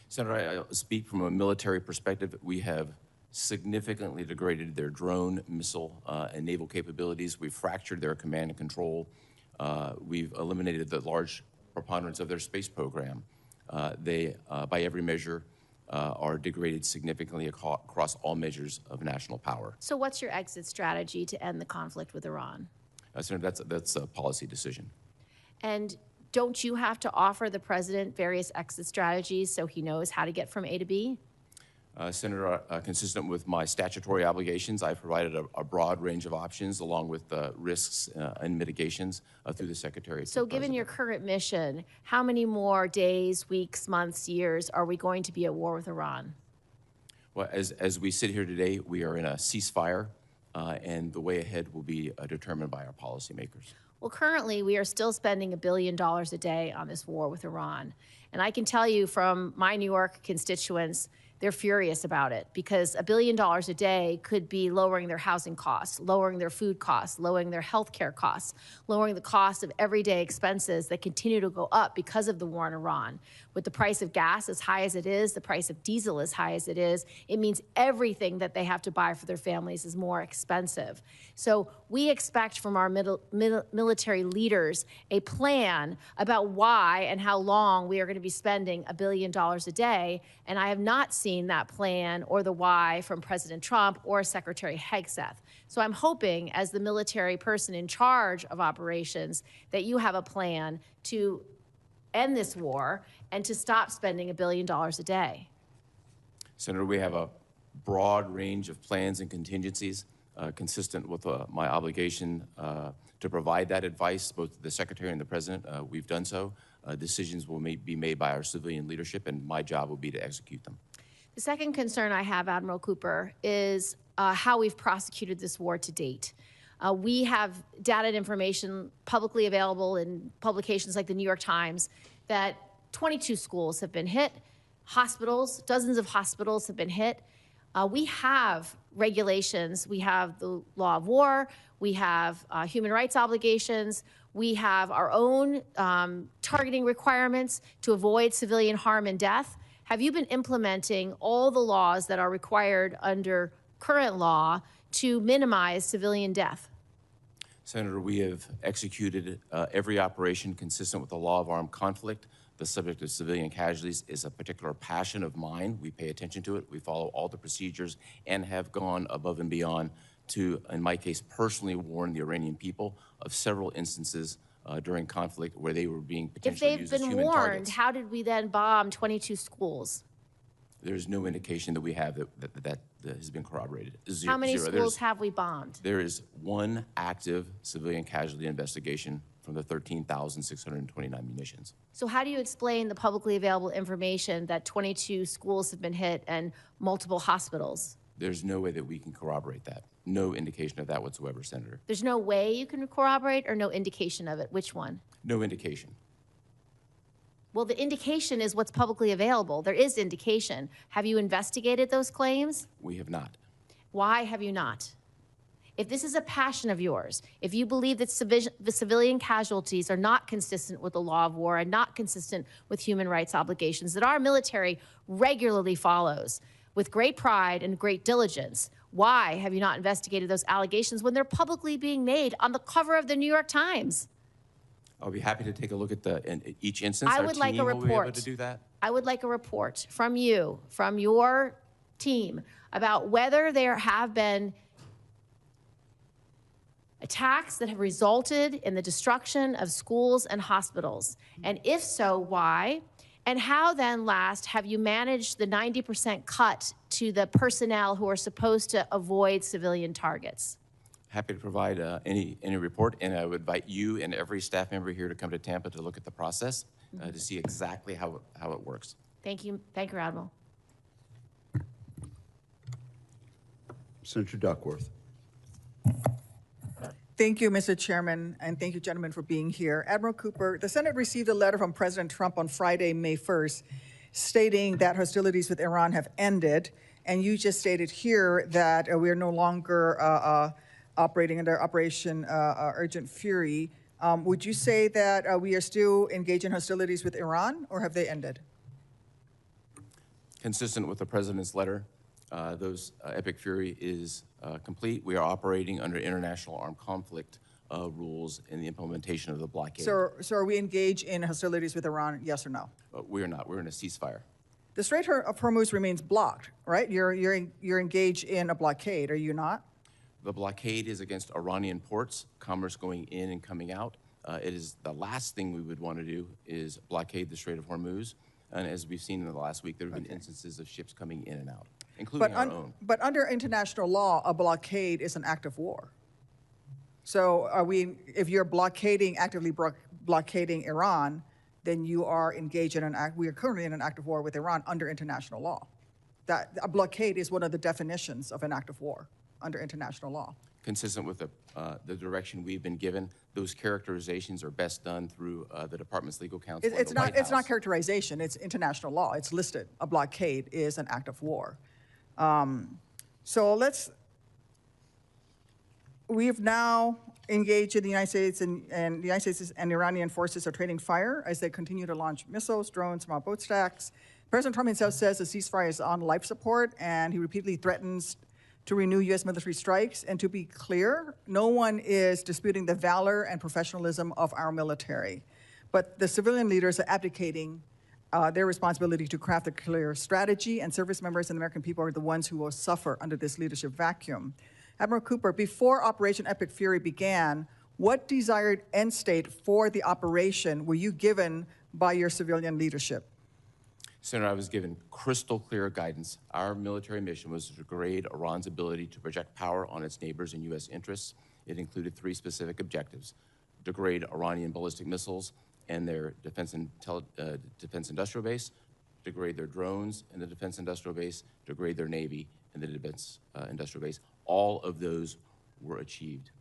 Senator, I speak from a military perspective. We have significantly degraded their drone, missile, and naval capabilities. We've fractured their command and control. We've eliminated the large preponderance of their space program. They, by every measure, are degraded significantly across all measures of national power. So what's your exit strategy to end the conflict with Iran? Senator, that's a policy decision. And don't you have to offer the president various exit strategies so he knows how to get from A to B? Senator, consistent with my statutory obligations, I provided a broad range of options along with risks and mitigations through the Secretary. So given your current mission, how many more days, weeks, months, years are we going to be at war with Iran? Well, as we sit here today, we are in a ceasefire, and the way ahead will be determined by our policymakers. Well, currently, we are still spending $1 billion a day on this war with Iran. And I can tell you from my New York constituents, they're furious about it because $1 billion a day could be lowering their housing costs, lowering their food costs, lowering their health care costs, lowering the cost of everyday expenses that continue to go up because of the war in Iran. With the price of gas as high as it is, the price of diesel as high as it is, it means everything that they have to buy for their families is more expensive. So we expect from our military leaders a plan about why and how long we are going to be spending $1 billion a day, and I have not seen that plan or the why from President Trump or Secretary Hegseth. So I'm hoping, as the military person in charge of operations, that you have a plan to end this war and to stop spending $1 billion a day. Senator, we have a broad range of plans and contingencies consistent with my obligation to provide that advice, both the Secretary and the President. We've done so. Decisions will be made by our civilian leadership, and my job will be to execute them. The second concern I have, Admiral Cooper, is how we've prosecuted this war to date. We have data and information publicly available in publications like the New York Times that 22 schools have been hit, hospitals, dozens of hospitals have been hit. We have regulations. We have the law of war. We have human rights obligations. We have our own targeting requirements to avoid civilian harm and death. Have you been implementing all the laws that are required under current law to minimize civilian death? Senator, we have executed every operation consistent with the law of armed conflict. The subject of civilian casualties is a particular passion of mine. We pay attention to it. We follow all the procedures and have gone above and beyond to, in my case, personally warn the Iranian people of several instances during conflict where they were being potentially used as human targets. If they've been warned, how did we then bomb 22 schools? There's no indication that we have that has been corroborated. How many schools have we bombed? There is one active civilian casualty investigation from the 13,629 munitions. So how do you explain the publicly available information that 22 schools have been hit and multiple hospitals? There's no way that we can corroborate that. No indication of that whatsoever, Senator. There's no way you can corroborate or no indication of it? Which one? No indication. Well, the indication is what's publicly available. There is indication. Have you investigated those claims? We have not. Why have you not? If this is a passion of yours, if you believe that the civilian casualties are not consistent with the law of war and not consistent with human rights obligations that our military regularly follows with great pride and great diligence, why have you not investigated those allegations when they're publicly being made on the cover of the New York Times? I'll be happy to take a look at each instance. I would like a report. Will be able to do that. I would like a report from you, from your team, about whether there have been attacks that have resulted in the destruction of schools and hospitals. And if so, why? And how then, last, have you managed the 90% cut to the personnel who are supposed to avoid civilian targets? Happy to provide any report, and I would invite you and every staff member here to come to Tampa to look at the process to see exactly how it works. Thank you. Thank you, Admiral. Senator Duckworth. Thank you, Mr. Chairman, and thank you, gentlemen, for being here. Admiral Cooper, the Senate received a letter from President Trump on Friday, May 1st, stating that hostilities with Iran have ended, and you just stated here that we are no longer operating under Operation Urgent Fury. Would you say that we are still engaged in hostilities with Iran, or have they ended? Consistent with the President's letter, those Epic Fury is complete. We are operating under international armed conflict rules in the implementation of the blockade. So are we engaged in hostilities with Iran, yes or no? We are not. We're in a ceasefire. The Strait of Hormuz remains blocked, right? You're engaged in a blockade, are you not? The blockade is against Iranian ports, commerce going in and coming out. It is the last thing we would want to do is blockade the Strait of Hormuz. And as we've seen in the last week, there have been instances of ships coming in and out, including our own. But under international law, a blockade is an act of war. So if you're actively blockading Iran, then you are engaged in we are currently in an act of war with Iran under international law. That a blockade is one of the definitions of an act of war under international law. Consistent with the direction we've been given, those characterizations are best done through the Department's legal counsel. It's not characterization, it's international law. It's listed. A blockade is an act of war. We've now engaged in the United States, and the United States and Iranian forces are trading fire as they continue to launch missiles, drones, small boat stacks. President Trump himself says the ceasefire is on life support, and he repeatedly threatens to renew U.S. military strikes. And to be clear, no one is disputing the valor and professionalism of our military. But the civilian leaders are abdicating their responsibility to craft a clear strategy, and service members and the American people are the ones who will suffer under this leadership vacuum. Admiral Cooper, before Operation Epic Fury began, what desired end state for the operation were you given by your civilian leadership? Senator, I was given crystal clear guidance. Our military mission was to degrade Iran's ability to project power on its neighbors and U.S. interests. It included 3 specific objectives: degrade Iranian ballistic missiles and their defense industrial base, degrade their drones in the defense industrial base, degrade their Navy in the defense industrial base. All of those were achieved.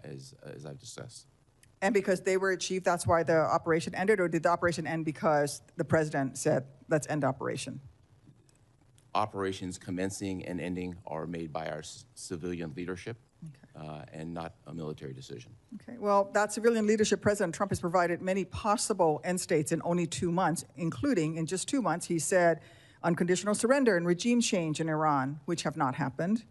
as I've discussed. And because they were achieved, that's why the operation ended, or did the operation end because the president said, let's end operation? Operations commencing and ending are made by our civilian leadership, and not a military decision. Okay, well, that civilian leadership, President Trump has provided many possible end states in only 2 months, including in just 2 months, he said unconditional surrender and regime change in Iran, which have not happened.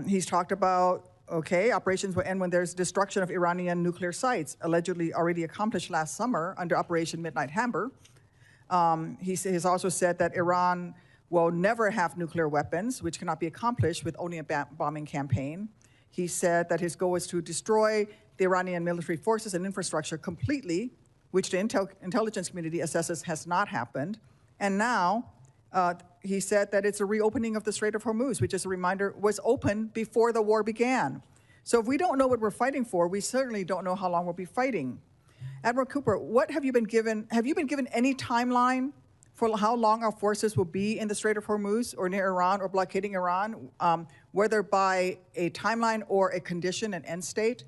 He's talked about, okay, operations will end when there's destruction of Iranian nuclear sites, allegedly already accomplished last summer under Operation Midnight Hammer. He has also said that Iran will never have nuclear weapons, which cannot be accomplished with only a bombing campaign. He said that his goal is to destroy the Iranian military forces and infrastructure completely, which the intelligence community assesses has not happened. And now, he said that it's a reopening of the Strait of Hormuz, which, as a reminder, was open before the war began. So if we don't know what we're fighting for, we certainly don't know how long we'll be fighting. Admiral Cooper, what have you been given? Have you been given any timeline for how long our forces will be in the Strait of Hormuz or near Iran or blockading Iran, whether by a timeline or a condition, an end state,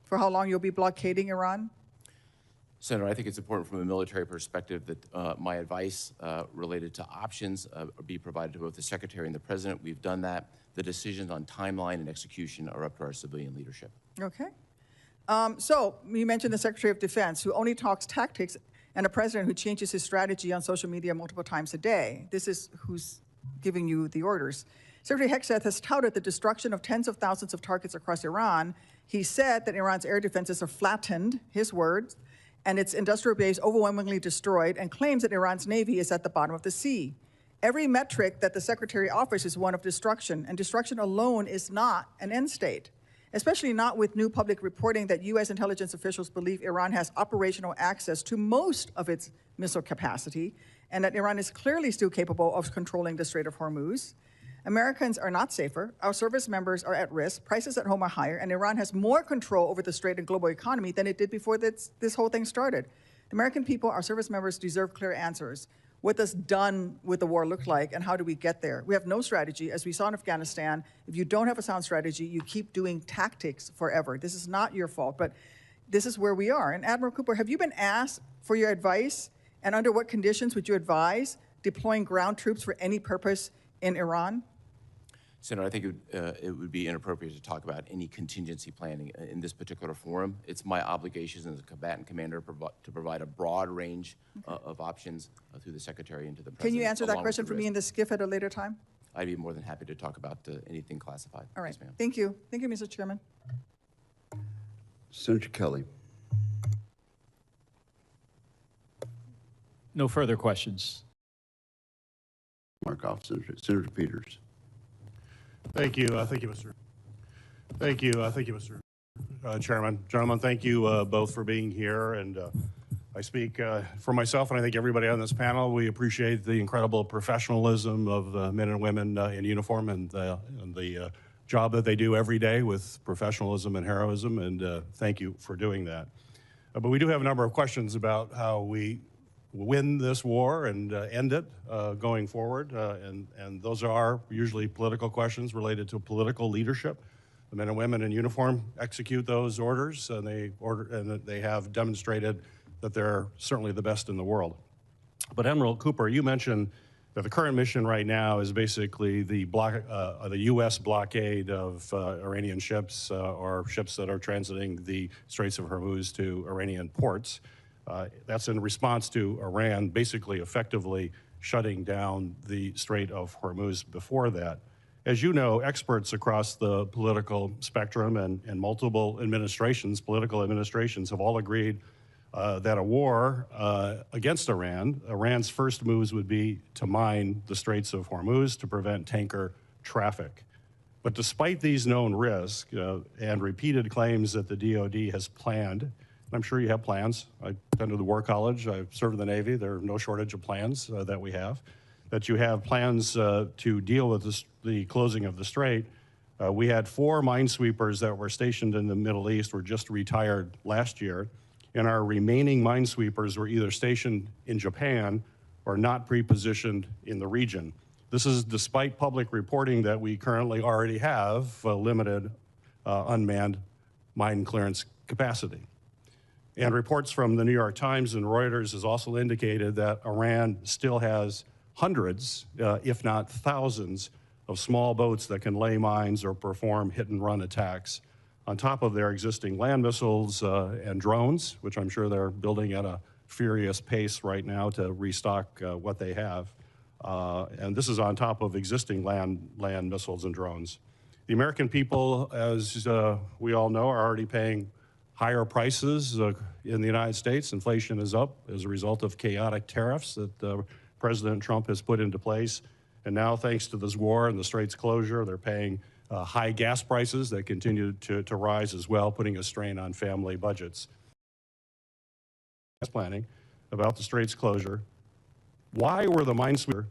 for how long you'll be blockading Iran? Senator, I think it's important from a military perspective that my advice related to options be provided to both the Secretary and the President. We've done that. The decisions on timeline and execution are up to our civilian leadership. Okay. So you mentioned the Secretary of Defense, who only talks tactics, and a president who changes his strategy on social media multiple times a day. This is who's giving you the orders. Secretary Hegseth has touted the destruction of tens of thousands of targets across Iran. He said that Iran's air defenses are flattened, his words, and its industrial base overwhelmingly destroyed, and claims that Iran's Navy is at the bottom of the sea. Every metric that the Secretary offers is one of destruction, and destruction alone is not an end state, especially not with new public reporting that U.S. intelligence officials believe Iran has operational access to most of its missile capacity, and that Iran is clearly still capable of controlling the Strait of Hormuz. Americans are not safer, our service members are at risk, prices at home are higher, and Iran has more control over the Strait and global economy than it did before this whole thing started. The American people, our service members, deserve clear answers. What does done with the war look like, and how do we get there? We have no strategy. As we saw in Afghanistan, if you don't have a sound strategy, you keep doing tactics forever. This is not your fault, but this is where we are. And Admiral Cooper, have you been asked for your advice, and under what conditions would you advise deploying ground troops for any purpose in Iran? Senator, I think it would be inappropriate to talk about any contingency planning in this particular forum. It's my obligation as a combatant commander to provide a broad range of options through the Secretary and to the President. Can you answer that question for me in the SCIF at a later time? I'd be more than happy to talk about anything classified. All right. Yes, ma'am. Thank you. Thank you, Mr. Chairman. Senator Kelly. No further questions. Mark off, Senator Peters. Thank you, Mr. Chairman. Gentlemen, thank you both for being here. And I speak for myself, and I think everybody on this panel. We appreciate the incredible professionalism of the men and women in uniform and the job that they do every day with professionalism and heroism. And thank you for doing that. But we do have a number of questions about how we win this war and end it going forward. And those are usually political questions related to political leadership. The men and women in uniform execute those orders, and they have demonstrated that they're certainly the best in the world. But Admiral Cooper, you mentioned that the current mission right now is basically the U.S. blockade of Iranian ships or ships that are transiting the Straits of Hormuz to Iranian ports. That's in response to Iran basically effectively shutting down the Strait of Hormuz before that. As you know, experts across the political spectrum and multiple political administrations have all agreed that a war against Iran, Iran's first moves would be to mine the Straits of Hormuz to prevent tanker traffic. But despite these known risks and repeated claims that the DoD has planned, I'm sure you have plans. I've been to the War College. I've served in the Navy. There are no shortage of plans that we have. That you have plans to deal with the closing of the strait. We had 4 minesweepers that were stationed in the Middle East, were just retired last year, and our remaining minesweepers were either stationed in Japan or not pre-positioned in the region. This is despite public reporting that we currently already have limited unmanned mine clearance capacity. And reports from the New York Times and Reuters has also indicated that Iran still has hundreds, if not thousands, of small boats that can lay mines or perform hit-and-run attacks on top of their existing land missiles and drones, which I'm sure they're building at a furious pace right now to restock what they have. And this is on top of existing land missiles and drones. The American people, as we all know, are already paying higher prices in the United States. Inflation is up as a result of chaotic tariffs that President Trump has put into place. And now, thanks to this war and the Straits closure, they're paying high gas prices that continue to rise as well, putting a strain on family budgets. Planning about the Straits closure. Why were the minesweepers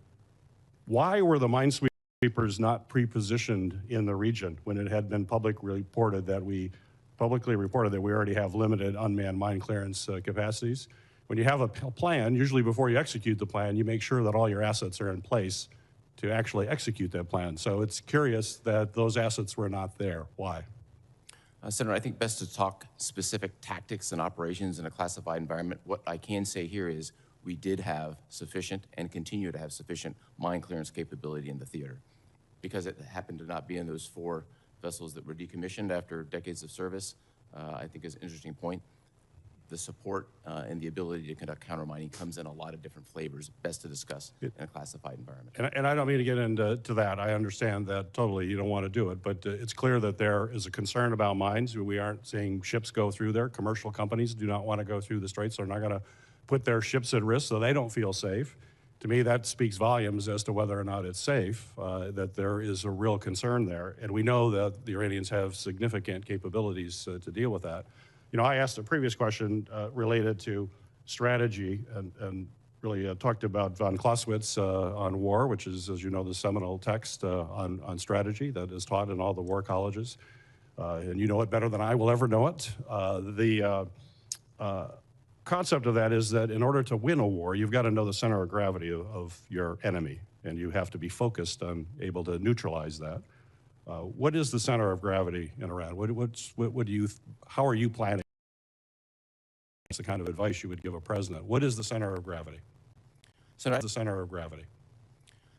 not pre-positioned in the region when it had been publicly reported that we already have limited unmanned mine clearance capacities? When you have a plan, usually before you execute the plan, you make sure that all your assets are in place to actually execute that plan. So it's curious that those assets were not there. Why? Senator, I think best to talk specific tactics and operations in a classified environment. What I can say here is we did have sufficient and continue to have sufficient mine clearance capability in the theater. Because it happened to not be in those 4 vessels that were decommissioned after decades of service, I think is an interesting point. The support and the ability to conduct countermining comes in a lot of different flavors, best to discuss in a classified environment. And I don't mean to get into that. I understand that totally. You don't want to do it. But it's clear that there is a concern about mines. We aren't seeing ships go through there. Commercial companies do not want to go through the Straits. They're not going to put their ships at risk so they don't feel safe. To me, that speaks volumes as to whether or not it's safe, that there is a real concern there. And we know that the Iranians have significant capabilities to deal with that. You know, I asked a previous question related to strategy and really talked about von Clausewitz on war, which is, as you know, the seminal text on strategy that is taught in all the war colleges. And you know it better than I will ever know it. The concept of that is that in order to win a war, you've got to know the center of gravity of your enemy, and you have to be focused on able to neutralize that. What is the center of gravity in Iran? How are you planning? It's the kind of advice you would give a president. What is the center of gravity? What is the center of gravity?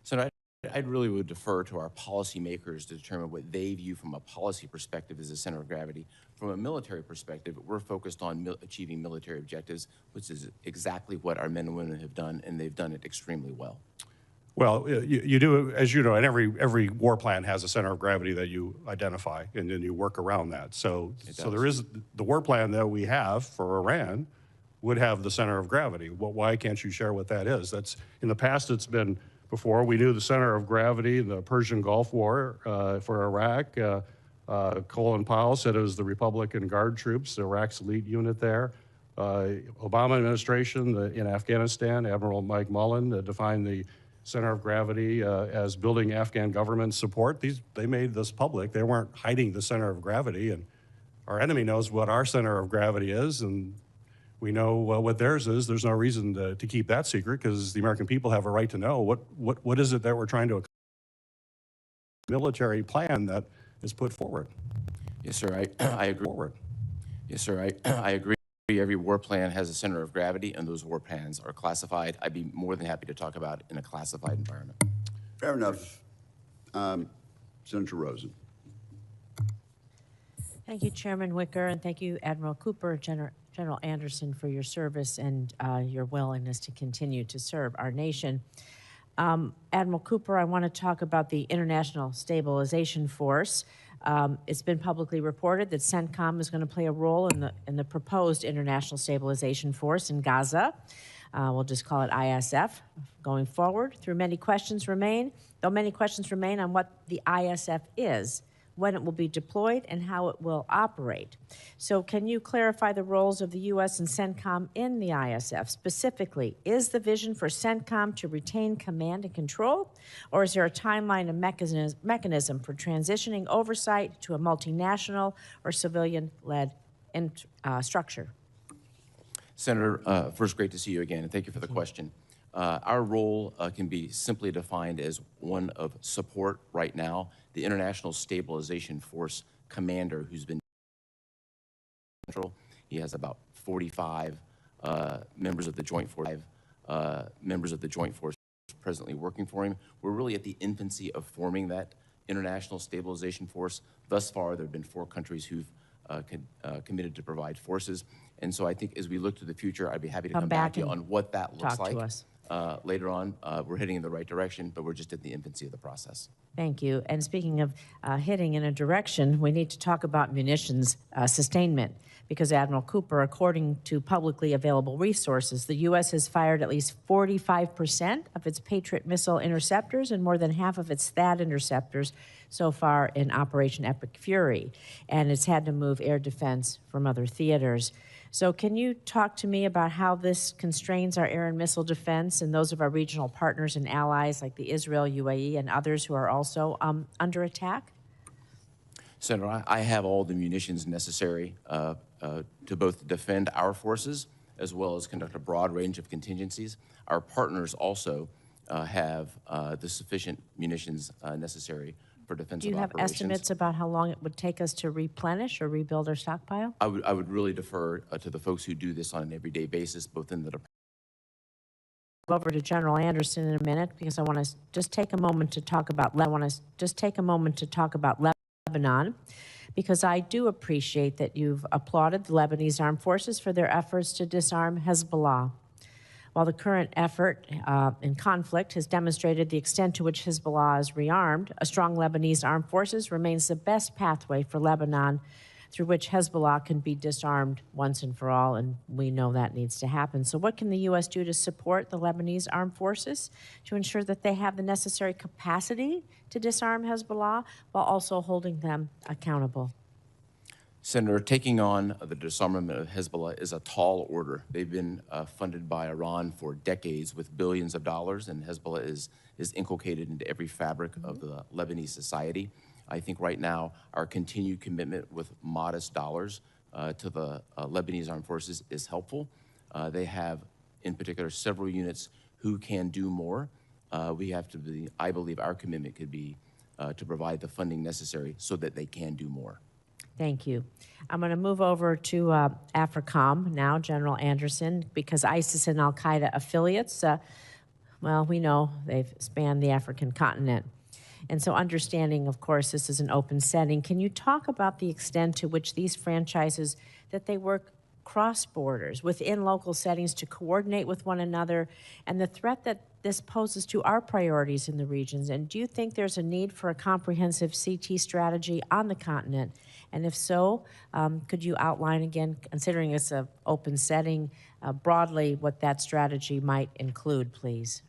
So I really would defer to our policymakers to determine what they view from a policy perspective as the center of gravity. From a military perspective, we're focused on achieving military objectives, which is exactly what our men and women have done, and they've done it extremely well. Well, you do, as you know, and every war plan has a center of gravity that you identify, and then you work around that. So there is the war plan that we have for Iran would have the center of gravity. Why can't you share what that is? That's in the past. It's been before we knew the center of gravity in the Persian Gulf War for Iraq. Colin Powell said it was the Republican Guard troops, Iraq's elite unit there. Obama administration in Afghanistan, Admiral Mike Mullen defined the center of gravity as building Afghan government support. They made this public. They weren't hiding the center of gravity, and our enemy knows what our center of gravity is, and we know what theirs is. There's no reason to keep that secret because the American people have a right to know what is it that we're trying to accomplish. Military plan that is put forward. Yes, sir. I agree. Forward. Yes, sir. I agree. Every war plan has a center of gravity, and those war plans are classified. I'd be more than happy to talk about it in a classified environment. Fair enough. Senator Rosen. Thank you, Chairman Wicker, and thank you, Admiral Cooper, General Anderson, for your service and your willingness to continue to serve our nation. Admiral Cooper, I want to talk about the International Stabilization Force. It's been publicly reported that CENTCOM is going to play a role in the proposed International Stabilization Force in Gaza. We'll just call it ISF going forward. Though many questions remain on what the ISF is, when it will be deployed, and how it will operate. So can you clarify the roles of the U.S. and CENTCOM in the ISF? Specifically, is the vision for CENTCOM to retain command and control, or is there a timeline and mechanism for transitioning oversight to a multinational or civilian-led structure? Senator, first, great to see you again, and thank you for the question. Our role can be simply defined as one of support right now. The International Stabilization Force commander, who's been Central. He has about 45 members of the Joint Force presently working for him. We're really at the infancy of forming that international stabilization force. Thus far, there have been 4 countries who've committed to provide forces. And so I think as we look to the future, I'd be happy to come back to you on what that looks like. Later on, we're heading in the right direction, but we're just at the infancy of the process. Thank you. And speaking of heading in a direction, we need to talk about munitions sustainment, because Admiral Cooper, according to publicly available resources, the U.S. has fired at least 45% of its Patriot missile interceptors and more than half of its THAAD interceptors so far in Operation Epic Fury, and it's had to move air defense from other theaters. So can you talk to me about how this constrains our air and missile defense and those of our regional partners and allies like the Israel, UAE, and others who are also under attack? Senator, I have all the munitions necessary to both defend our forces as well as conduct a broad range of contingencies. Our partners also have the sufficient munitions necessary for defensive operations. Do you have estimates about how long it would take us to replenish or rebuild our stockpile? I would really defer to the folks who do this on an everyday basis, both in the department. Over to General Anderson in a minute, because I want to just take a moment to talk about Lebanon, because I do appreciate that you've applauded the Lebanese armed forces for their efforts to disarm Hezbollah. While the current effort in conflict has demonstrated the extent to which Hezbollah is rearmed, a strong Lebanese armed forces remains the best pathway for Lebanon through which Hezbollah can be disarmed once and for all, and we know that needs to happen. So what can the U.S. do to support the Lebanese armed forces to ensure that they have the necessary capacity to disarm Hezbollah while also holding them accountable? Senator, taking on the disarmament of Hezbollah is a tall order. They've been funded by Iran for decades with billions of dollars, and Hezbollah is inculcated into every fabric of the Lebanese society. I think right now our continued commitment with modest dollars to the Lebanese armed forces is helpful. They have, in particular, several units who can do more. We have to be, I believe our commitment could be to provide the funding necessary so that they can do more. Thank you. I'm going to move over to AFRICOM now, General Anderson, because ISIS and al-Qaeda affiliates, well, we know they've spanned the African continent. And so understanding, of course, this is an open setting, can you talk about the extent to which these franchises, that they work cross borders within local settings to coordinate with one another, and the threat that this poses to our priorities in the regions? And do you think there's a need for a comprehensive CT strategy on the continent? And if so, could you outline again, considering it's an open setting, broadly what that strategy might include, please?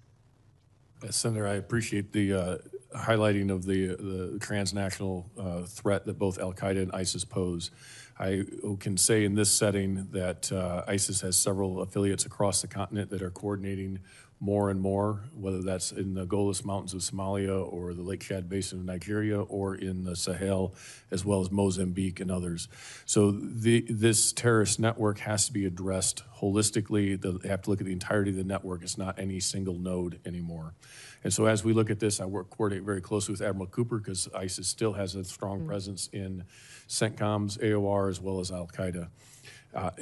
Senator, I appreciate the highlighting of the transnational threat that both al-Qaeda and ISIS pose. I can say in this setting that ISIS has several affiliates across the continent that are coordinating more and more, whether that's in the Golis Mountains of Somalia or the Lake Chad Basin of Nigeria or in the Sahel, as well as Mozambique and others. So this terrorist network has to be addressed holistically. They have to look at the entirety of the network. It's not any single node anymore. And so as we look at this, I coordinate very closely with Admiral Cooper because ISIS still has a strong presence in CENTCOM's AOR as well as al-Qaeda.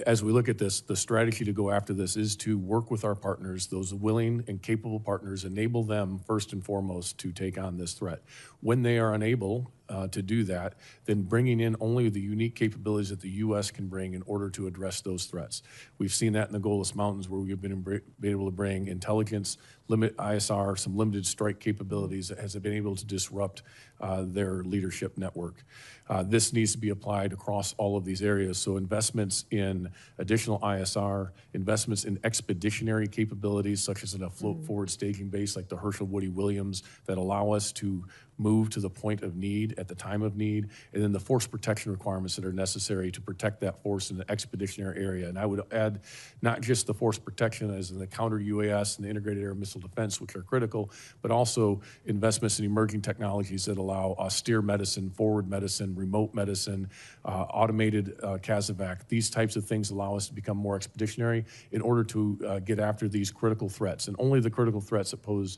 As we look at this, the strategy to go after this is to work with our partners, those willing and capable partners, enable them first and foremost to take on this threat. When they are unable to do that, then bringing in only the unique capabilities that the U.S. can bring in order to address those threats. We've seen that in the Golis Mountains where we've been able to bring intelligence, ISR, some limited strike capabilities that has been able to disrupt their leadership network. This needs to be applied across all of these areas. So investments in additional ISR, investments in expeditionary capabilities, such as in a float forward staging base like the Herschel Woody Williams, that allow us to move to the point of need at the time of need, and then the force protection requirements that are necessary to protect that force in the expeditionary area. And I would add not just the force protection as in the counter UAS and the integrated air missile defense, which are critical, but also investments in emerging technologies that allow austere medicine, forward medicine, remote medicine, automated CASEVAC. These types of things allow us to become more expeditionary in order to get after these critical threats, and only the critical threats that pose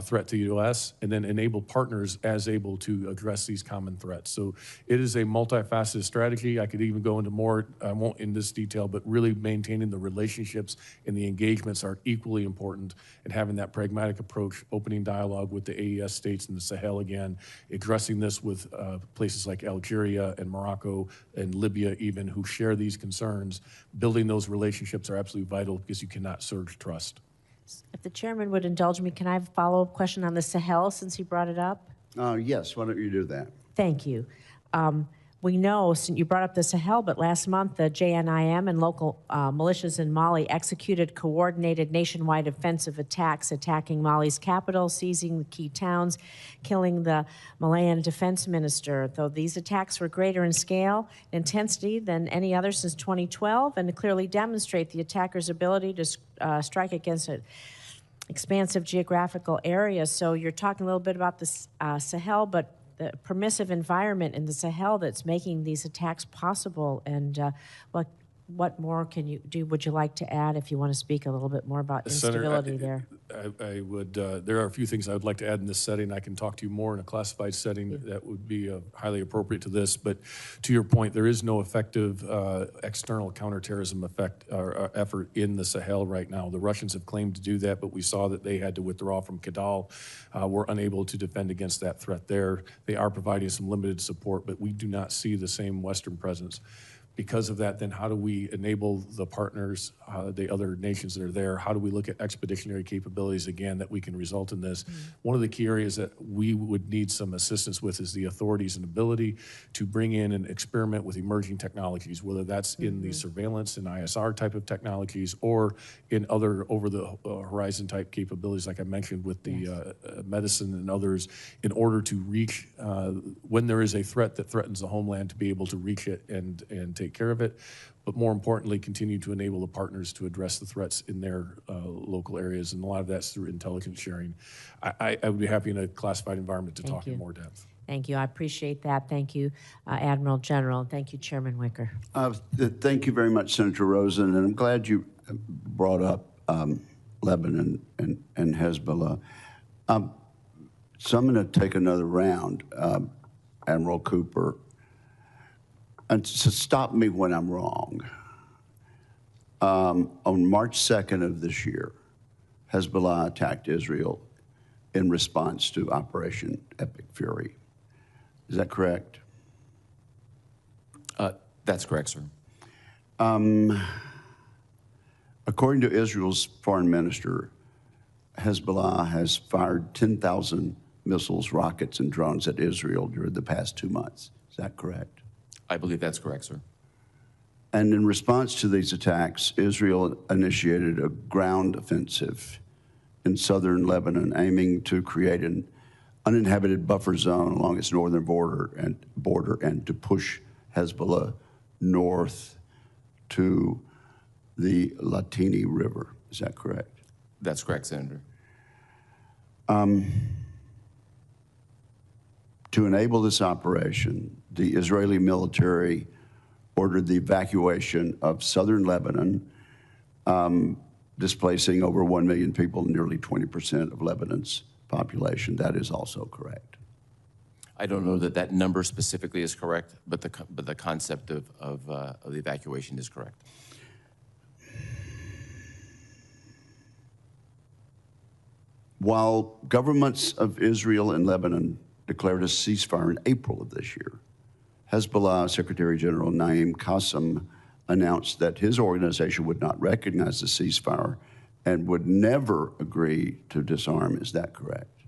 threat to the U.S., and then enable partners as able to address these common threats. So it is a multifaceted strategy. I could even go into more, I won't in this detail, but really maintaining the relationships and the engagements are equally important, and having that pragmatic approach, opening dialogue with the AES states and the Sahel again, addressing this with places like Algeria and Morocco and Libya even, who share these concerns. Building those relationships are absolutely vital because you cannot surge trust. If the chairman would indulge me, can I have a follow-up question on the Sahel since he brought it up? Yes, why don't you do that? Thank you. We know, you brought up the Sahel, but last month the JNIM and local militias in Mali executed coordinated nationwide offensive attacks, attacking Mali's capital, seizing the key towns, killing the Malian defense minister. Though these attacks were greater in scale and intensity than any other since 2012, and to clearly demonstrate the attackers' ability to strike against an expansive geographical area. So you're talking a little bit about the Sahel, but the permissive environment in the Sahel that's making these attacks possible, and what more can you do? Would you like to add, if you want to speak a little bit more about instability there? I would. There are a few things I would like to add in this setting. I can talk to you more in a classified setting that would be highly appropriate to this. But to your point, there is no effective external counterterrorism effort in the Sahel right now. The Russians have claimed to do that, but we saw that they had to withdraw from Kidal. We're unable to defend against that threat there. They are providing some limited support, but we do not see the same Western presence. Because of that, then how do we enable the partners, the other nations that are there? How do we look at expeditionary capabilities again that we can result in this? One of the key areas that we would need some assistance with is the authorities and ability to bring in and experiment with emerging technologies, whether that's in the surveillance and ISR type of technologies or in other over-the-horizon type capabilities, like I mentioned with the medicine and others, in order to reach, when there is a threat that threatens the homeland, to be able to reach it and take care of it, but more importantly, continue to enable the partners to address the threats in their local areas, and a lot of that's through intelligence sharing. I would be happy in a classified environment to talk in more depth. Thank you. I appreciate that. Thank you, Admiral General. Thank you, Chairman Wicker. Thank you very much, Senator Rosen, and I'm glad you brought up Lebanon and Hezbollah. So I'm going to take another round, Admiral Cooper. And to stop me when I'm wrong, on March 2nd of this year, Hezbollah attacked Israel in response to Operation Epic Fury. Is that correct? That's correct, sir. According to Israel's foreign minister, Hezbollah has fired 10,000 missiles, rockets, and drones at Israel during the past 2 months. Is that correct? I believe that's correct, sir. And in response to these attacks, Israel initiated a ground offensive in southern Lebanon, aiming to create an uninhabited buffer zone along its northern border and to push Hezbollah north to the Latini River. Is that correct? That's correct, Senator. To enable this operation, the Israeli military ordered the evacuation of southern Lebanon, displacing over 1 million people, nearly 20% of Lebanon's population. That is also correct. I don't know that that number specifically is correct, but the concept of the evacuation is correct. While governments of Israel and Lebanon declared a ceasefire in April of this year, Hezbollah Secretary General Naim Qassem announced that his organization would not recognize the ceasefire and would never agree to disarm. Is that correct?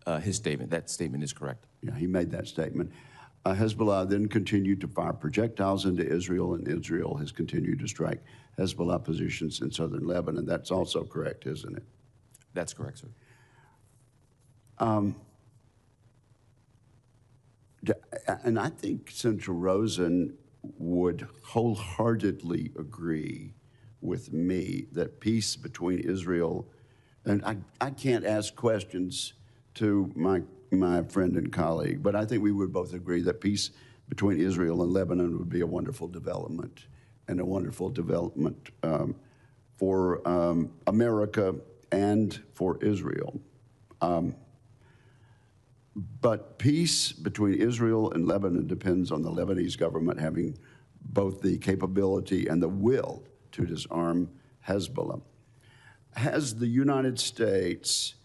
That statement is correct. Yeah, he made that statement. Hezbollah then continued to fire projectiles into Israel, and Israel has continued to strike Hezbollah positions in southern Lebanon. That's also correct, isn't it? That's correct, sir. And I think Senator Rosen would wholeheartedly agree with me that peace between Israel, and I can't ask questions to my friend and colleague, but I think we would both agree that peace between Israel and Lebanon would be a wonderful development, and a wonderful development for America and for Israel. But peace between Israel and Lebanon depends on the Lebanese government having both the capability and the will to disarm Hezbollah. Has the United States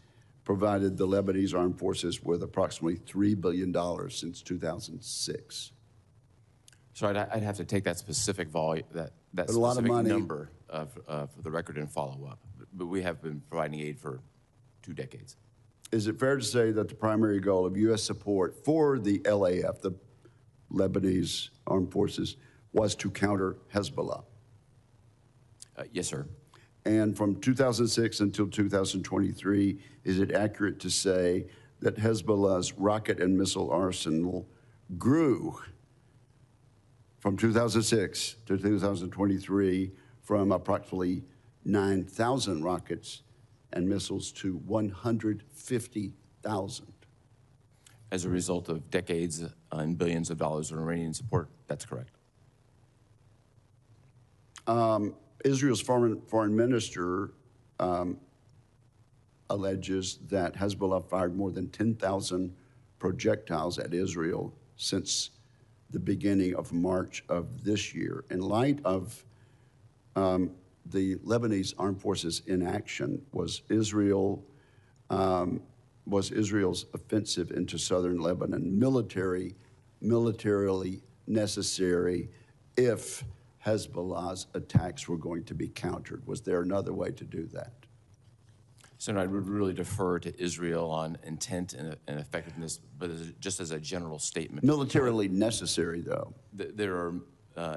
provided the Lebanese armed forces with approximately $3 billion since 2006? So I'd have to take that specific volume, that A lot of specific money. number for the record and follow up. But we have been providing aid for 2 decades. Is it fair to say that the primary goal of U.S. support for the LAF, the Lebanese armed forces, was to counter Hezbollah? Yes, sir. And from 2006 until 2023, is it accurate to say that Hezbollah's rocket and missile arsenal grew from 2006 to 2023 from approximately 9,000 rockets and missiles to 150,000? As a result of decades and billions of dollars of Iranian support, that's correct. Israel's foreign minister alleges that Hezbollah fired more than 10,000 projectiles at Israel since the beginning of March of this year. In light of the Lebanese armed forces in action, was Israel's offensive into southern Lebanon militarily necessary if Hezbollah's attacks were going to be countered? Was there another way to do that? Senator, I would really defer to Israel on intent and effectiveness, but just as a general statement. Militarily necessary, though. There are,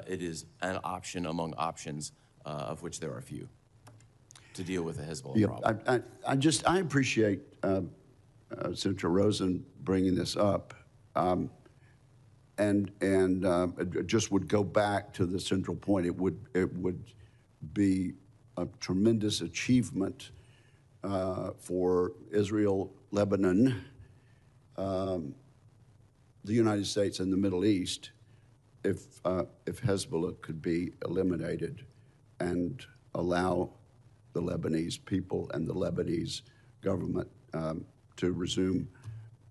it is an option among options, of which there are few, to deal with the Hezbollah problem. I appreciate Senator Rosen bringing this up, and it just would go back to the central point. It would be a tremendous achievement for Israel, Lebanon, the United States, and the Middle East if Hezbollah could be eliminated and allow the Lebanese people and the Lebanese government to resume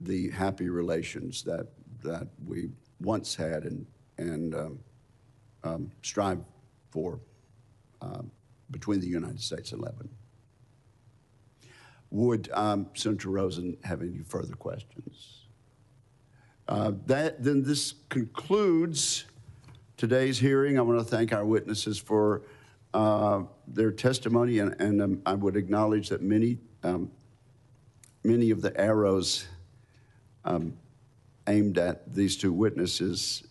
the happy relations that we once had and strive for between the United States and Lebanon. Would Senator Rosen have any further questions? Then this concludes today's hearing. I want to thank our witnesses for their testimony, and I would acknowledge that many of the arrows aimed at these two witnesses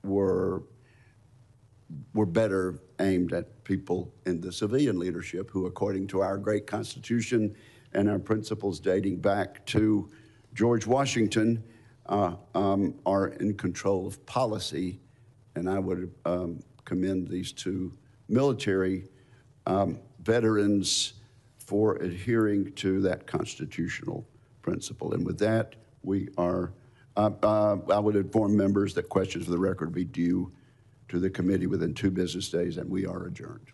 were better aimed at people in the civilian leadership who, according to our great Constitution and our principles dating back to George Washington, are in control of policy. And I would commend these two military veterans for adhering to that constitutional principle. And with that, I would inform members that questions for the record be due to the committee within 2 business days, and we are adjourned.